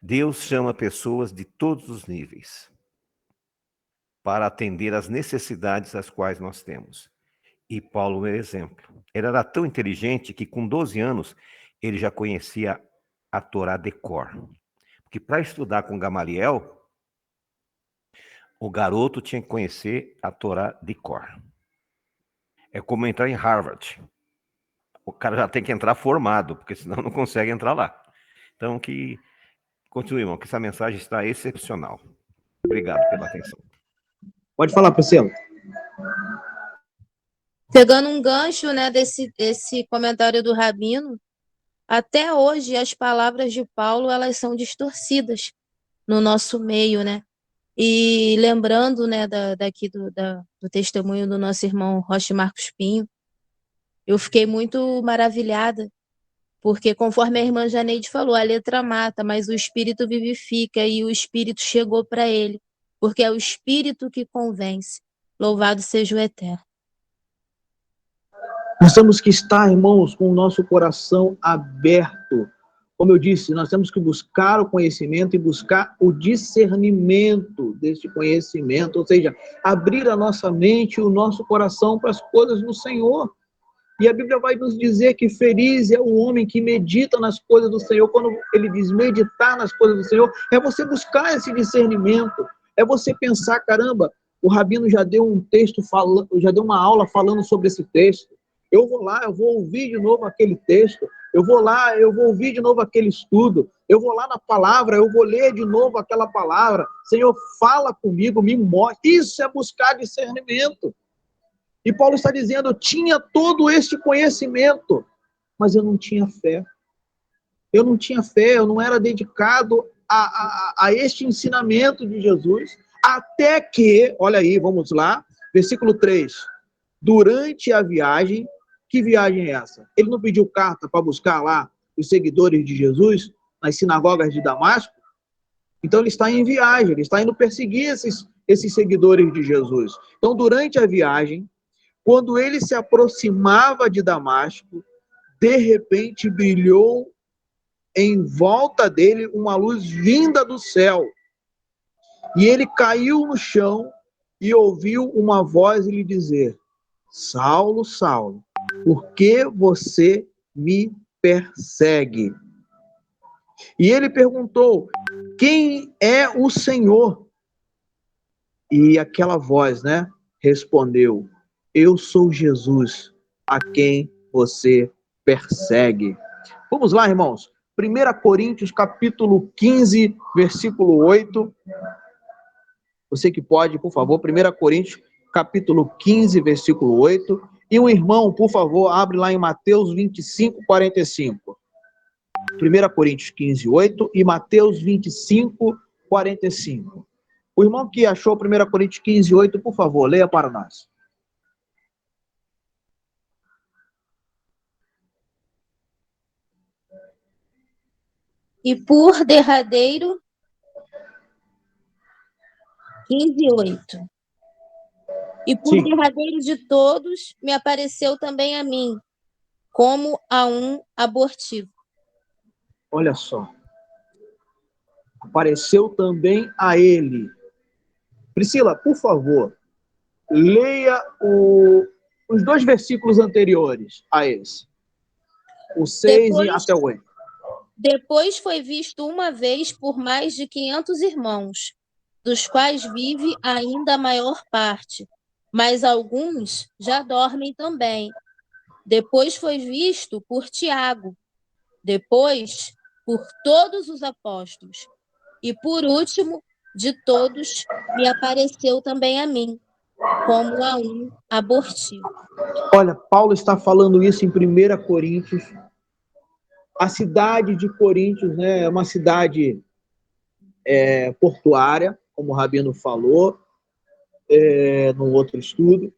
Deus chama pessoas de todos os níveis para atender às necessidades as quais nós temos. E Paulo é exemplo. Ele era tão inteligente que com 12 anos ele já conhecia a Torá de cor. Porque para estudar com Gamaliel, o garoto tinha que conhecer a Torá de cor. É como entrar em Harvard. O cara já tem que entrar formado, porque senão não consegue entrar lá. Então, continue, irmão, que essa mensagem está excepcional. Obrigado pela atenção. Pode falar, Priscila. Pegando um gancho, né, desse comentário do Rabino, até hoje as palavras de Paulo elas são distorcidas no nosso meio, né? E lembrando, né, daqui do testemunho do nosso irmão Rocha Marcos Pinho, eu fiquei muito maravilhada, porque conforme a irmã Janeide falou, a letra mata, mas o espírito vivifica, e o espírito chegou para ele, porque é o espírito que convence. Louvado seja o Eterno. Nós temos que estar, irmãos, com o nosso coração aberto. Como eu disse, nós temos que buscar o conhecimento e buscar o discernimento deste conhecimento, ou seja, abrir a nossa mente e o nosso coração para as coisas do Senhor. E a Bíblia vai nos dizer que feliz é o homem que medita nas coisas do Senhor. Quando ele diz meditar nas coisas do Senhor, é você buscar esse discernimento, é você pensar, caramba, o Rabino já deu um texto, já deu uma aula falando sobre esse texto. Eu vou lá, eu vou ouvir de novo aquele texto, eu vou lá, eu vou ouvir de novo aquele estudo, eu vou lá na palavra, eu vou ler de novo aquela palavra. Senhor, fala comigo, me mostra. Isso é buscar discernimento. E Paulo está dizendo, eu tinha todo este conhecimento, mas eu não tinha fé. Eu não tinha fé, eu não era dedicado a este ensinamento de Jesus, até que, olha aí, vamos lá, versículo 3, durante a viagem, que viagem é essa? Ele não pediu carta para buscar lá os seguidores de Jesus nas sinagogas de Damasco? Então ele está em viagem, ele está indo perseguir esses seguidores de Jesus. Então, durante a viagem, quando ele se aproximava de Damasco, de repente brilhou em volta dele uma luz vinda do céu. E ele caiu no chão e ouviu uma voz lhe dizer, Saulo, Saulo, por que você me persegue? E ele perguntou, quem é o Senhor? E aquela voz, respondeu, eu sou Jesus, a quem você persegue. Vamos lá, irmãos. 1 Coríntios, capítulo 15, versículo 8. Você que pode, por favor, 1 Coríntios, capítulo 15, versículo 8. E um irmão, por favor, abre lá em Mateus 25, 45. 1 Coríntios 15, 8 e Mateus 25, 45. O irmão que achou 1 Coríntios 15, 8, por favor, leia para nós. E por derradeiro, 15:8. E por Sim. derradeiro de todos, me apareceu também a mim, como a um abortivo. Olha só. Apareceu também a ele. Priscila, por favor, leia os 2 versículos anteriores a esse. O 6 e até o 8. Depois foi visto uma vez por mais de 500 irmãos, dos quais vive ainda a maior parte, mas alguns já dormem também. Depois foi visto por Tiago, depois por todos os apóstolos, e por último de todos me apareceu também a mim, como a um abortivo. Olha, Paulo está falando isso em 1 Coríntios. A cidade de Coríntios, né, é uma cidade portuária, como o Rabino falou, num outro estudo.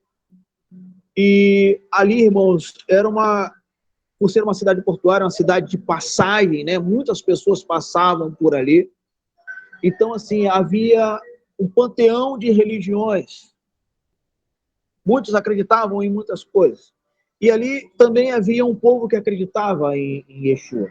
E ali, irmãos, por ser uma cidade portuária, uma cidade de passagem, né? Muitas pessoas passavam por ali. Então, assim, havia um panteão de religiões. Muitos acreditavam em muitas coisas. E ali também havia um povo que acreditava em Yeshua.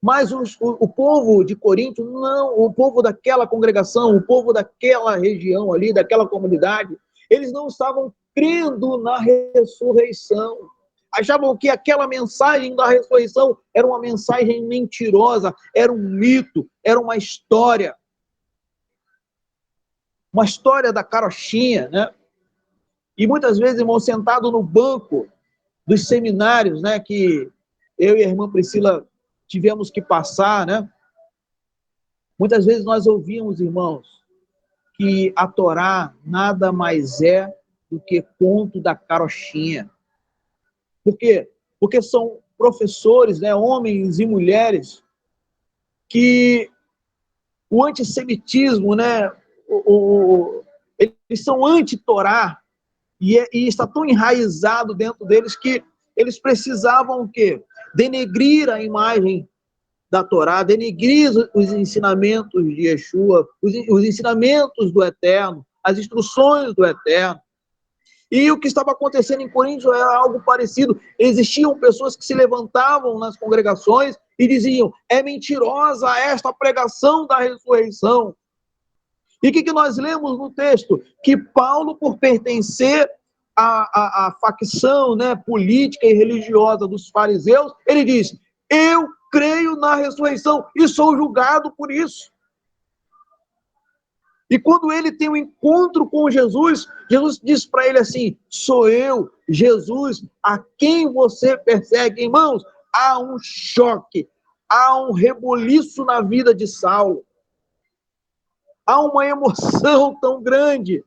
Mas o povo de Corinto, não, o povo daquela congregação, o povo daquela região ali, daquela comunidade, eles não estavam crendo na ressurreição. Achavam que aquela mensagem da ressurreição era uma mensagem mentirosa, era um mito, era uma história da carochinha, né? E muitas vezes, irmão, sentado no banco dos seminários, né, que eu e a irmã Priscila tivemos que passar, né? Muitas vezes nós ouvimos, irmãos, que a Torá nada mais é do que conto da carochinha. Por quê? Porque são professores, né, homens e mulheres, que o antissemitismo, né, eles são anti-Torá, e está tão enraizado dentro deles que eles precisavam o quê? Denegrir a imagem da Torá, denegrir os ensinamentos de Yeshua, os ensinamentos do Eterno, as instruções do Eterno. E o que estava acontecendo em Coríntios era algo parecido. Existiam pessoas que se levantavam nas congregações e diziam: é mentirosa esta pregação da ressurreição. E o que nós lemos no texto? Que Paulo, por pertencer à facção, né, política e religiosa dos fariseus, ele diz: eu creio na ressurreição e sou julgado por isso. E quando ele tem um encontro com Jesus, Jesus diz para ele assim: sou eu, Jesus, a quem você persegue. Irmãos, há um choque, há um reboliço na vida de Saulo. Há uma emoção tão grande,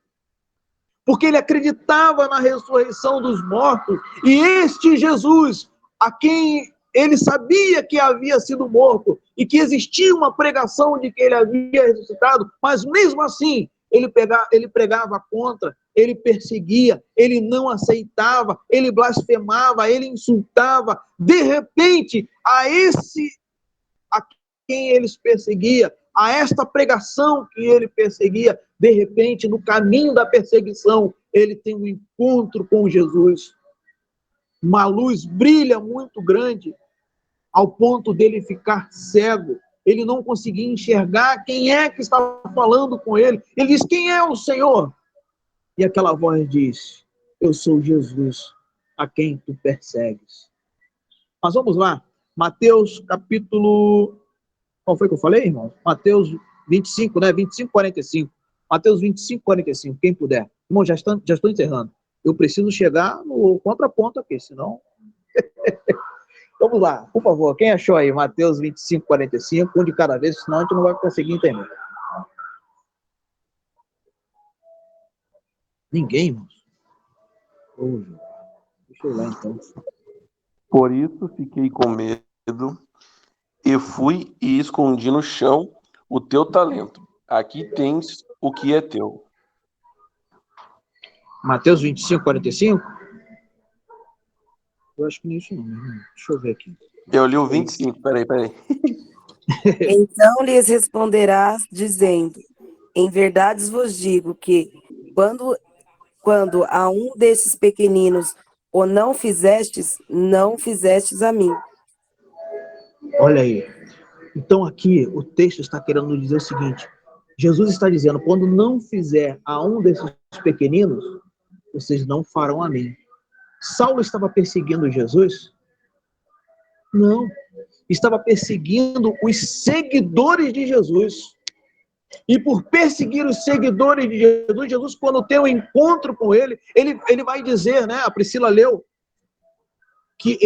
porque ele acreditava na ressurreição dos mortos, e este Jesus, a quem ele sabia que havia sido morto, e que existia uma pregação de que ele havia ressuscitado, mas mesmo assim, ele pregava contra, ele perseguia, ele não aceitava, ele blasfemava, ele insultava. De repente, a quem eles perseguia, a esta pregação que ele perseguia, de repente, no caminho da perseguição, ele tem um encontro com Jesus. Uma luz brilha muito grande, ao ponto dele ficar cego. Ele não conseguia enxergar quem é que estava falando com ele. Ele diz: quem é o Senhor? E aquela voz diz: eu sou Jesus, a quem tu persegues. Mas vamos lá, Mateus capítulo... Qual foi que eu falei, irmão? Mateus 25, né? 25, 45. Mateus 25, 45, quem puder. Irmão, já estou encerrando. Eu preciso chegar no contraponto aqui, senão... Vamos lá, por favor, quem achou aí? Mateus 25, 45, um de cada vez, senão a gente não vai conseguir entender. Ninguém, irmão? Deixa eu ir lá, então. Por isso fiquei com medo e fui e escondi no chão o teu talento. Aqui tens o que é teu. Mateus 25, 45? Eu acho que não é isso não. Deixa eu ver aqui. Eu li o 25, peraí. Então lhes responderás, dizendo: em verdade vos digo que, quando a um desses pequeninos o não fizestes a mim. Olha aí. Então aqui o texto está querendo dizer o seguinte: Jesus está dizendo, quando não fizer a um desses pequeninos, vocês não farão a mim. Saulo estava perseguindo Jesus? Não. Estava perseguindo os seguidores de Jesus. E por perseguir os seguidores de Jesus, Jesus, quando tem um encontro com ele vai dizer, né? A Priscila leu, que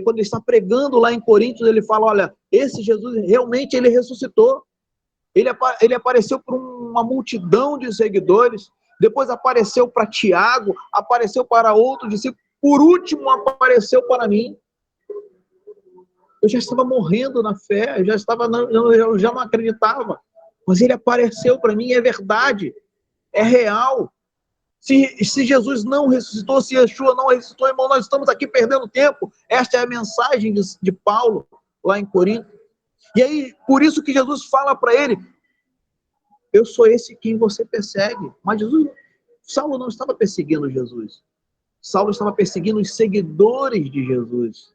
quando ele está pregando lá em Coríntios, ele fala, olha, esse Jesus realmente ele ressuscitou. Ele apareceu para uma multidão de seguidores, depois apareceu para Tiago, apareceu para outros discípulos, por último apareceu para mim. Eu já estava morrendo na fé, eu já não acreditava, mas ele apareceu para mim, é verdade, é real. Se Jesus não ressuscitou, se Yeshua não ressuscitou, irmão, nós estamos aqui perdendo tempo. Esta é a mensagem de Paulo, lá em Corinto. E aí, por isso que Jesus fala para ele, eu sou esse quem você persegue. Mas Saulo não estava perseguindo Jesus. Saulo estava perseguindo os seguidores de Jesus.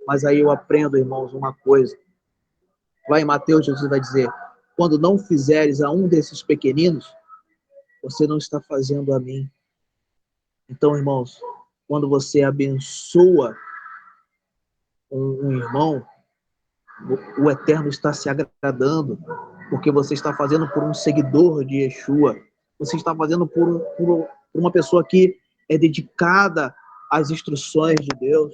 Mas aí eu aprendo, irmãos, uma coisa. Lá em Mateus, Jesus vai dizer, quando não fizeres a um desses pequeninos, você não está fazendo a mim. Então, irmãos, quando você abençoa um irmão, o Eterno está se agradando, porque você está fazendo por um seguidor de Yeshua, você está fazendo por uma pessoa que é dedicada às instruções de Deus.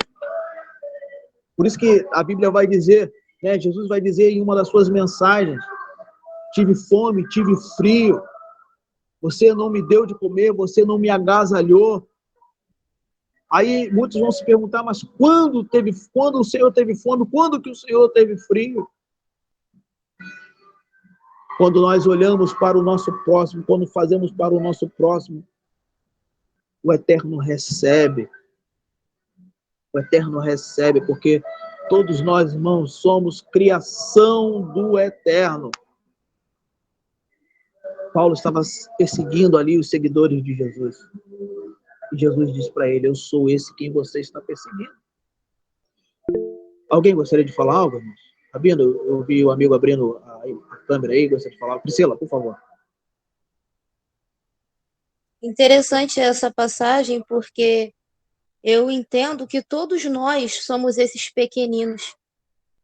Por isso que a Bíblia vai dizer, né, Jesus vai dizer em uma das suas mensagens, tive fome, tive frio, você não me deu de comer, você não me agasalhou. Aí muitos vão se perguntar, mas quando o Senhor teve fome? Quando que o Senhor teve frio? Quando nós olhamos para o nosso próximo, quando fazemos para o nosso próximo, o Eterno recebe. O Eterno recebe, porque todos nós, irmãos, somos criação do Eterno. Paulo estava perseguindo ali os seguidores de Jesus. E Jesus disse para ele, eu sou esse quem você está perseguindo. Alguém gostaria de falar algo, irmãos? Rabino, eu vi o amigo abrindo a câmera aí, gostaria de falar. Priscila, por favor. Interessante essa passagem, porque eu entendo que todos nós somos esses pequeninos.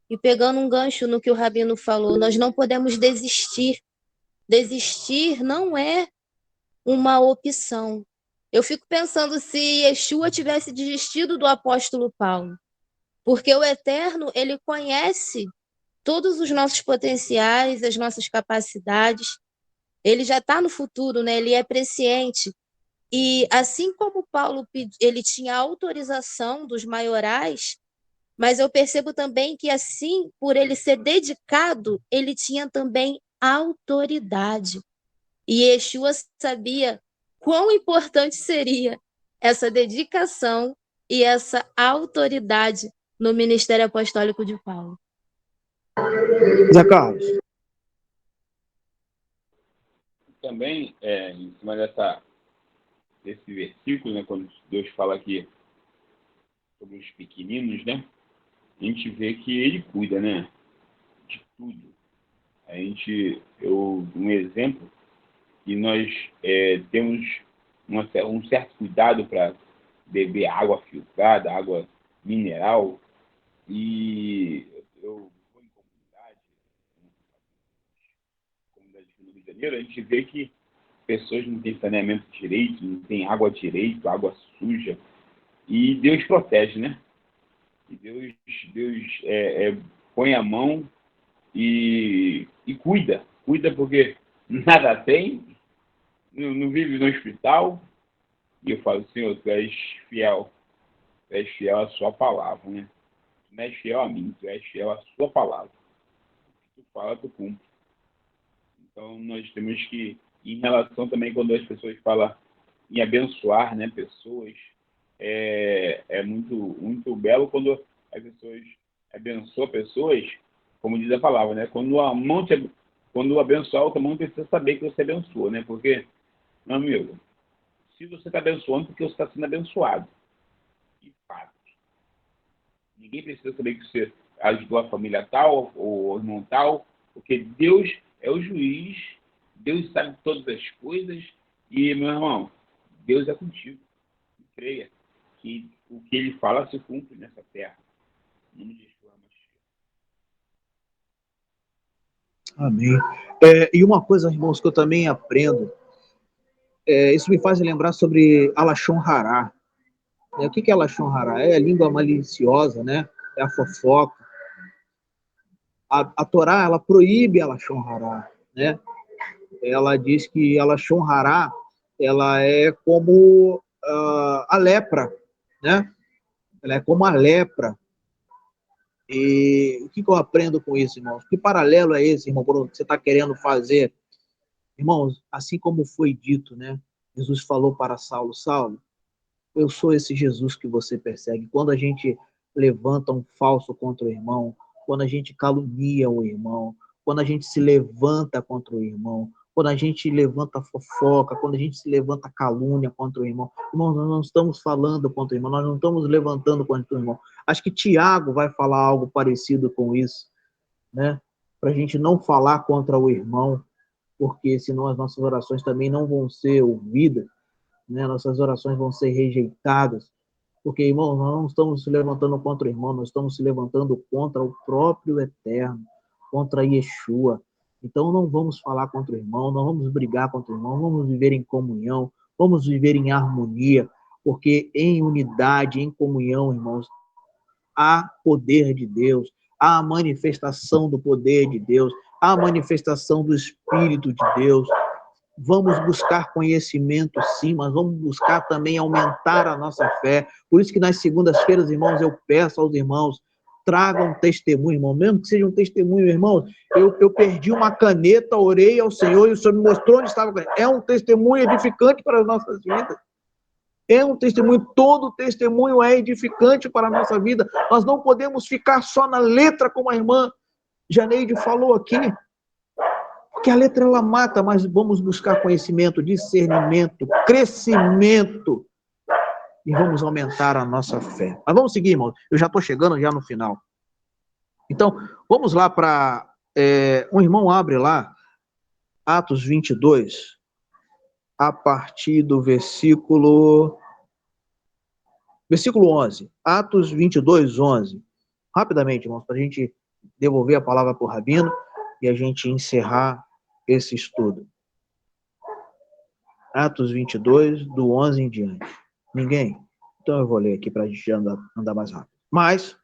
E pegando um gancho no que o Rabino falou, nós não podemos desistir. Desistir não é uma opção. Eu fico pensando se Yeshua tivesse desistido do apóstolo Paulo, porque o Eterno, ele conhece todos os nossos potenciais, as nossas capacidades, ele já está no futuro, né? Ele é presciente. E assim como Paulo ele tinha autorização dos maiorais, mas eu percebo também que assim, por ele ser dedicado, ele tinha também autoridade. E Yeshua sabia quão importante seria essa dedicação e essa autoridade no ministério apostólico de Paulo. Zé Carlos. Também, em cima desse versículo, né, quando Deus fala aqui sobre os pequeninos, né, a gente vê que ele cuida, né, de tudo. Um exemplo, que nós temos um certo cuidado para beber água filtrada, água mineral, e eu vou em comunidade do Rio de Janeiro, a gente vê que pessoas não têm saneamento direito, não têm água direito, água suja, e Deus protege, né? E Deus põe a mão e cuida porque nada tem, não vive no hospital, e eu falo, Senhor, tu és fiel à sua palavra, né? Tu não és fiel a mim, tu és fiel à sua palavra. Tu fala, tu cumpre. Então, nós temos que, em relação também, quando as pessoas falam em abençoar, né, pessoas, é muito, muito belo quando as pessoas abençoam pessoas, como diz a palavra, né? Quando abençoar, outra mão precisa saber que você abençoa, né? Porque, meu amigo, se você está abençoando, porque você está sendo abençoado. De fato. Ninguém precisa saber que você ajudou a família tal ou o irmão tal, porque Deus é o juiz, Deus sabe todas as coisas e, meu irmão, Deus é contigo. Creia que o que ele fala se cumpre nessa terra. Em nome de Yeshua Mashiach. Amém. E uma coisa, irmãos, que eu também aprendo, isso me faz lembrar sobre a Lashon Hará. O que é a Lashon Hará? É a língua maliciosa, né? É a fofoca. A Torá, ela proíbe a Lashon Hará, né? Ela diz que a Lashon Hará, ela é como a lepra, né? Ela é como a lepra. E o que eu aprendo com isso, irmãos? Que paralelo é esse, irmão, quando você está querendo fazer? Irmãos, assim como foi dito, né? Jesus falou para Saulo, Saulo, eu sou esse Jesus que você persegue. Quando a gente levanta um falso contra o irmão, quando a gente calunia o irmão, quando a gente se levanta contra o irmão, quando a gente levanta fofoca, quando a gente se levanta calúnia contra o irmão. Irmão, nós não estamos falando contra o irmão, nós não estamos levantando contra o irmão. Acho que Tiago vai falar algo parecido com isso, né? Para a gente não falar contra o irmão, porque senão as nossas orações também não vão ser ouvidas, né? Nossas orações vão ser rejeitadas, porque, irmão, nós não estamos se levantando contra o irmão, nós estamos se levantando contra o próprio Eterno, contra Yeshua. Então não vamos falar contra o irmão, não vamos brigar contra o irmão, vamos viver em comunhão, vamos viver em harmonia, porque em unidade, em comunhão, irmãos, há poder de Deus, há a manifestação do poder de Deus, há a manifestação do Espírito de Deus. Vamos buscar conhecimento, sim, mas vamos buscar também aumentar a nossa fé. Por isso que nas segundas-feiras, irmãos, eu peço aos irmãos, tragam testemunho, irmão, mesmo que seja um testemunho, irmão. Eu perdi uma caneta, orei ao Senhor e o Senhor me mostrou onde estava a caneta. É um testemunho edificante para as nossas vidas. É um testemunho, todo testemunho é edificante para a nossa vida. Nós não podemos ficar só na letra, como a irmã Janeide falou aqui. Porque a letra ela mata, mas vamos buscar conhecimento, discernimento, crescimento e vamos aumentar a nossa fé. Mas vamos seguir, irmão. Eu já estou chegando já no final. Então, vamos lá para... um irmão abre lá, Atos 22, a partir do versículo 11. Atos 22, 11. Rapidamente, irmãos, para a gente devolver a palavra para o Rabino e a gente encerrar esse estudo. Atos 22, do 11 em diante. Ninguém? Então eu vou ler aqui para a gente andar mais rápido. Mas,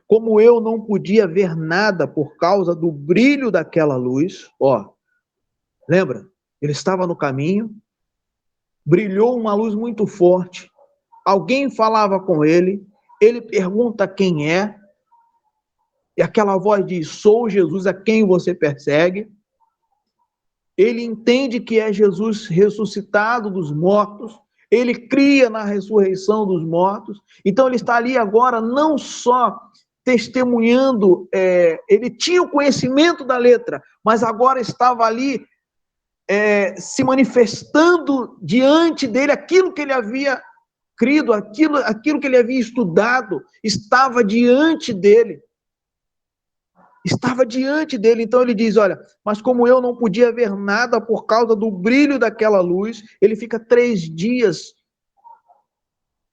como eu não podia ver nada por causa do brilho daquela luz, lembra? Ele estava no caminho, brilhou uma luz muito forte, alguém falava com ele, ele pergunta quem é, e aquela voz diz, sou Jesus a quem você persegue. Ele entende que é Jesus ressuscitado dos mortos, ele cria na ressurreição dos mortos, então ele está ali agora não só testemunhando, ele tinha o conhecimento da letra, mas agora estava ali se manifestando diante dele aquilo que ele havia crido, aquilo que ele havia estudado, estava diante dele. Estava diante dele, então ele diz, olha, mas como eu não podia ver nada por causa do brilho daquela luz, ele fica 3 dias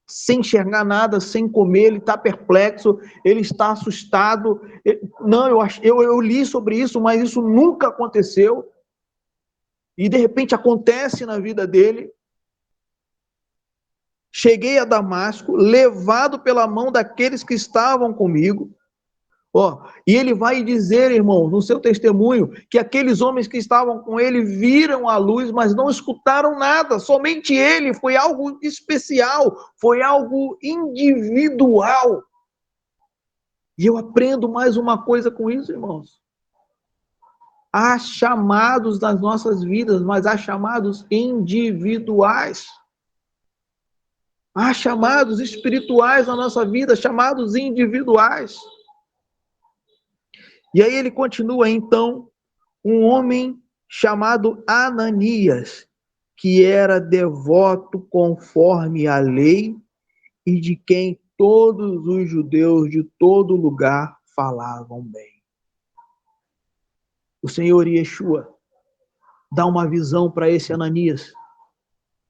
sem enxergar nada, sem comer, ele está perplexo, ele está assustado. Eu li sobre isso, mas isso nunca aconteceu, e de repente acontece na vida dele. Cheguei a Damasco, levado pela mão daqueles que estavam comigo. E ele vai dizer, irmão, no seu testemunho, que aqueles homens que estavam com ele viram a luz, mas não escutaram nada, somente ele, foi algo especial, foi algo individual. E eu aprendo mais uma coisa com isso, irmãos. Há chamados nas nossas vidas, mas há chamados individuais. Há chamados espirituais na nossa vida, chamados individuais. E aí ele continua, então, um homem chamado Ananias, que era devoto conforme a lei e de quem todos os judeus de todo lugar falavam bem. O Senhor Yeshua, dá uma visão para esse Ananias,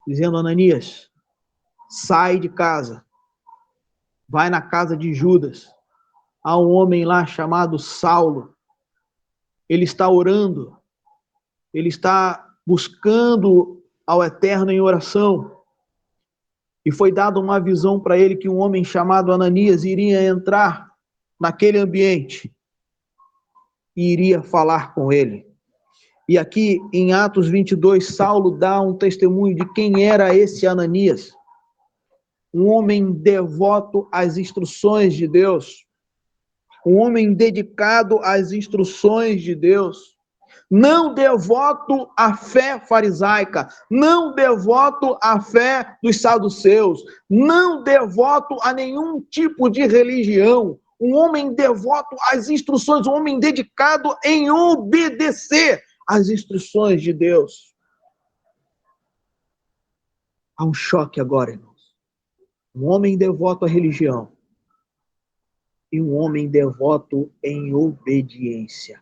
dizendo: Ananias, sai de casa, vai na casa de Judas, há um homem lá chamado Saulo, ele está orando, ele está buscando ao Eterno em oração, e foi dada uma visão para ele que um homem chamado Ananias iria entrar naquele ambiente e iria falar com ele. E aqui em Atos 22, Saulo dá um testemunho de quem era esse Ananias. Um homem devoto às instruções de Deus, um homem dedicado às instruções de Deus, não devoto à fé farisaica, não devoto à fé dos saduceus, não devoto a nenhum tipo de religião, um homem devoto às instruções, um homem dedicado em obedecer às instruções de Deus. Há um choque agora, irmãos. Um homem devoto à religião e um homem devoto em obediência.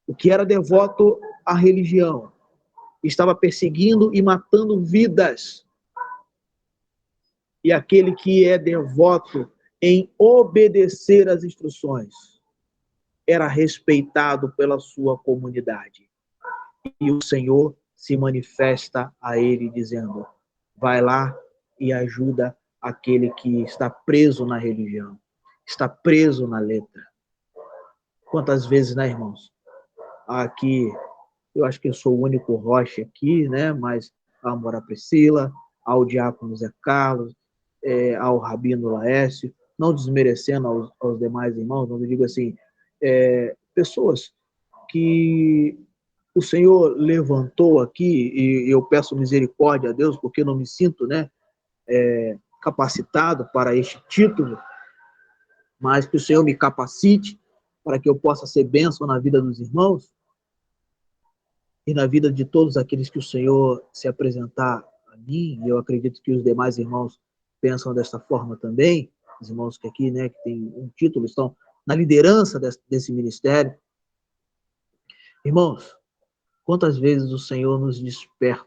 O que era devoto à religião estava perseguindo e matando vidas. E aquele que é devoto em obedecer às instruções era respeitado pela sua comunidade. E o Senhor se manifesta a ele dizendo: vai lá e ajuda aquele que está preso na religião, está preso na letra. Quantas vezes, né, irmãos? Aqui, eu acho que eu sou o único Rocha aqui, né? Mas a Amora Priscila, ao Diácono Zé Carlos, ao Rabino Laércio, não desmerecendo aos demais irmãos, não digo assim, pessoas que o Senhor levantou aqui, e eu peço misericórdia a Deus, porque não me sinto, né, capacitado para este título, mas que o Senhor me capacite para que eu possa ser bênção na vida dos irmãos e na vida de todos aqueles que o Senhor se apresentar a mim, e eu acredito que os demais irmãos pensam desta forma também, os irmãos que aqui, né, que têm um título, estão na liderança desse ministério. Irmãos, quantas vezes o Senhor nos desperta?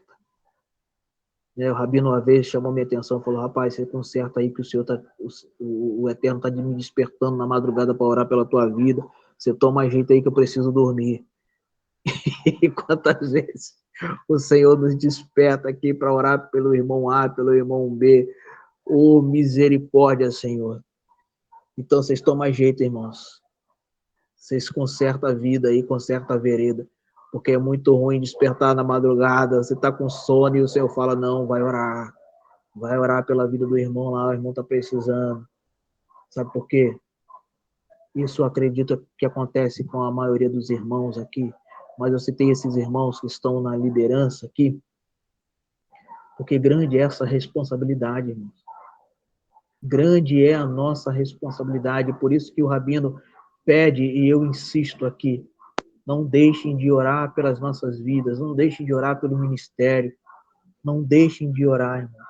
Né, o Rabino uma vez chamou minha atenção, falou: rapaz, você conserta aí que o Senhor o Eterno está me despertando na madrugada para orar pela tua vida, você toma jeito aí que eu preciso dormir. E quantas vezes o Senhor nos desperta aqui para orar pelo irmão A, pelo irmão B. Oh, misericórdia, Senhor. Então vocês tomam jeito, irmãos. Vocês consertam a vida aí, consertam a vereda. Porque é muito ruim despertar na madrugada, você está com sono e o Senhor fala: não, vai orar pela vida do irmão lá, o irmão está precisando. Sabe por quê? Isso eu acredito que acontece com a maioria dos irmãos aqui, mas eu citei esses irmãos que estão na liderança aqui, porque grande é essa responsabilidade, irmãos. Grande é a nossa responsabilidade, por isso que o Rabino pede, e eu insisto aqui: não deixem de orar pelas nossas vidas, não deixem de orar pelo ministério, não deixem de orar, irmão.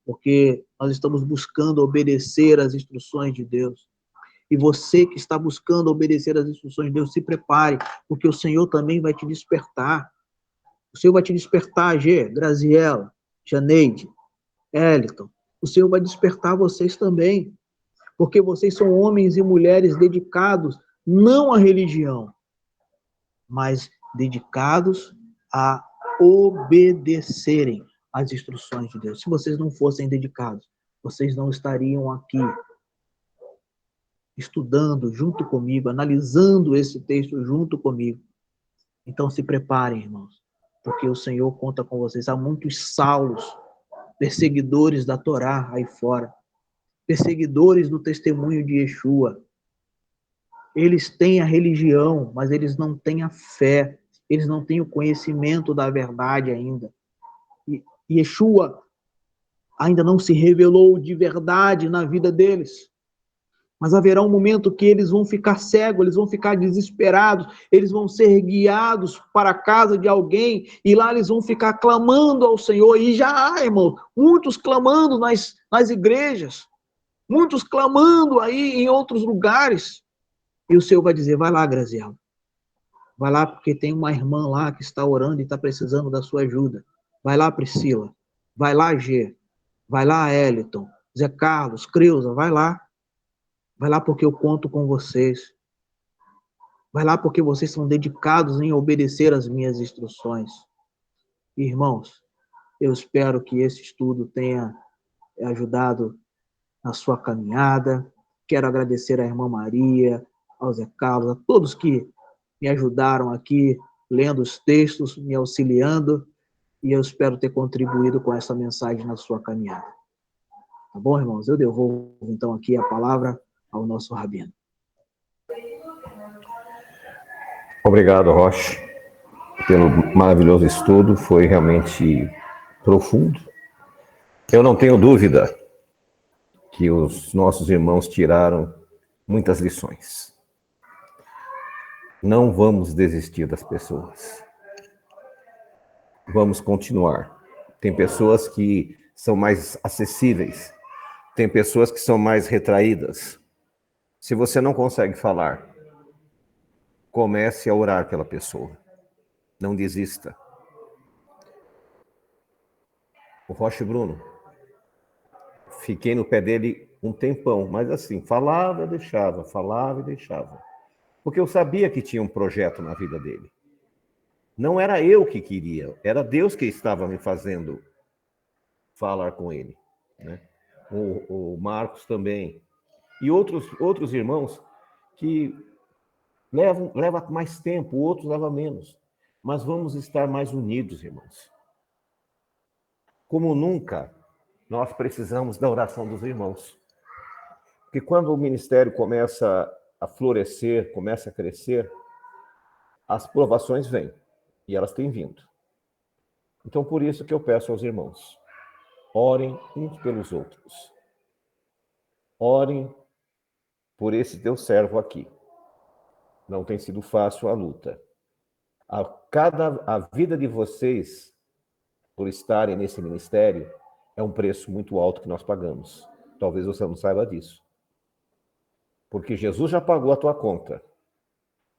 Porque nós estamos buscando obedecer às instruções de Deus. E você que está buscando obedecer às instruções de Deus, se prepare, porque o Senhor também vai te despertar. O Senhor vai te despertar, Graziela, Janeide, Eliton. O Senhor vai despertar vocês também, porque vocês são homens e mulheres dedicados não à religião, mas dedicados a obedecerem às instruções de Deus. Se vocês não fossem dedicados, vocês não estariam aqui estudando junto comigo, analisando esse texto junto comigo. Então se preparem, irmãos, porque o Senhor conta com vocês. Há muitos Saulos, perseguidores da Torá aí fora, perseguidores do testemunho de Yeshua. Eles têm a religião, mas eles não têm a fé, eles não têm o conhecimento da verdade ainda. E Yeshua ainda não se revelou de verdade na vida deles. Mas haverá um momento que eles vão ficar cegos, eles vão ficar desesperados, eles vão ser guiados para a casa de alguém, e lá eles vão ficar clamando ao Senhor. E já há, irmão, muitos clamando nas igrejas, muitos clamando aí em outros lugares. E o Senhor vai dizer: vai lá, Graziela, Vai lá porque tem uma irmã lá que está orando e está precisando da sua ajuda. Vai lá, Priscila. Vai lá, Gê. Vai lá, Eliton. Zé Carlos, Creuza, vai lá. Vai lá porque eu conto com vocês. Vai lá porque vocês são dedicados em obedecer às minhas instruções. Irmãos, eu espero que esse estudo tenha ajudado na sua caminhada. Quero agradecer à irmã Maria, ao Zé Carlos, a todos que me ajudaram aqui, lendo os textos, me auxiliando, e eu espero ter contribuído com essa mensagem na sua caminhada. Tá bom, irmãos? Eu devolvo, então, aqui a palavra ao nosso rabino. Obrigado, Rocha, pelo maravilhoso estudo, foi realmente profundo. Eu não tenho dúvida que os nossos irmãos tiraram muitas lições. Não vamos desistir das pessoas. Vamos continuar. Tem pessoas que são mais acessíveis, tem pessoas que são mais retraídas. Se você não consegue falar, comece a orar pela pessoa. Não desista. O Rocha Bruno, fiquei no pé dele um tempão, mas assim, falava e deixava, falava e deixava. Porque eu sabia que tinha um projeto na vida dele. Não era eu que queria, era Deus que estava me fazendo falar com ele, né? O Marcos também. E outros irmãos que leva mais tempo, outros levam menos. Mas vamos estar mais unidos, irmãos. Como nunca, nós precisamos da oração dos irmãos. Porque quando o ministério começa a florescer, começa a crescer, as provações vêm. E elas têm vindo. Então, por isso que eu peço aos irmãos, orem uns pelos outros. Orem por esse teu servo aqui. Não tem sido fácil a luta. A vida de vocês, por estarem nesse ministério, é um preço muito alto que nós pagamos. Talvez você não saiba disso. Porque Jesus já pagou a tua conta,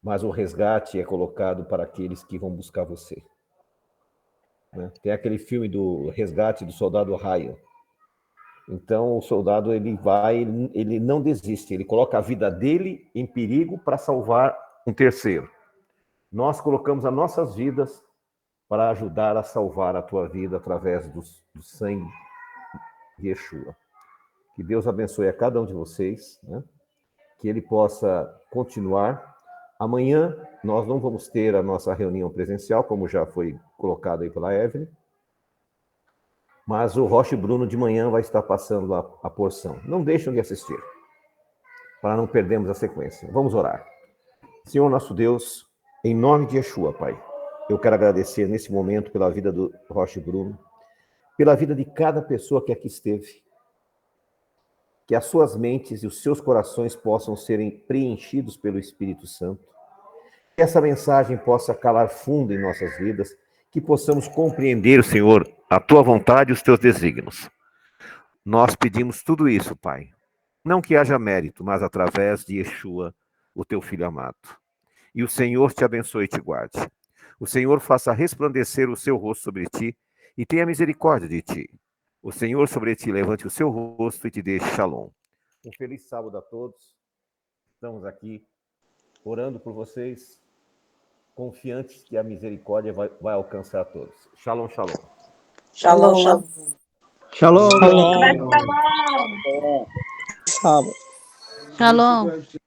mas o resgate é colocado para aqueles que vão buscar você. Né? Tem aquele filme do resgate do soldado Ryan. Então, o soldado, ele não desiste, ele coloca a vida dele em perigo para salvar um terceiro. Nós colocamos as nossas vidas para ajudar a salvar a tua vida através do sangue de Yeshua. Que Deus abençoe a cada um de vocês, né? Que ele possa continuar. Amanhã nós não vamos ter a nossa reunião presencial, como já foi colocado aí pela Evelyn, mas o Rocha Bruno de manhã vai estar passando a porção. Não deixem de assistir, para não perdermos a sequência. Vamos orar. Senhor nosso Deus, em nome de Yeshua, Pai, eu quero agradecer nesse momento pela vida do Rocha Bruno, pela vida de cada pessoa que aqui esteve, que as suas mentes e os seus corações possam serem preenchidos pelo Espírito Santo, que essa mensagem possa calar fundo em nossas vidas, que possamos compreender, Senhor, a tua vontade e os teus desígnios. Nós pedimos tudo isso, Pai. Não que haja mérito, mas através de Yeshua, o teu Filho amado. E o Senhor te abençoe e te guarde. O Senhor faça resplandecer o seu rosto sobre ti e tenha misericórdia de ti. O Senhor sobre ti levante o seu rosto e te dê shalom. Um feliz sábado a todos. Estamos aqui orando por vocês, confiantes que a misericórdia vai alcançar a todos. Shalom, shalom. Shalom, shalom. Shalom. Shalom. Shalom. Sábado. Shalom.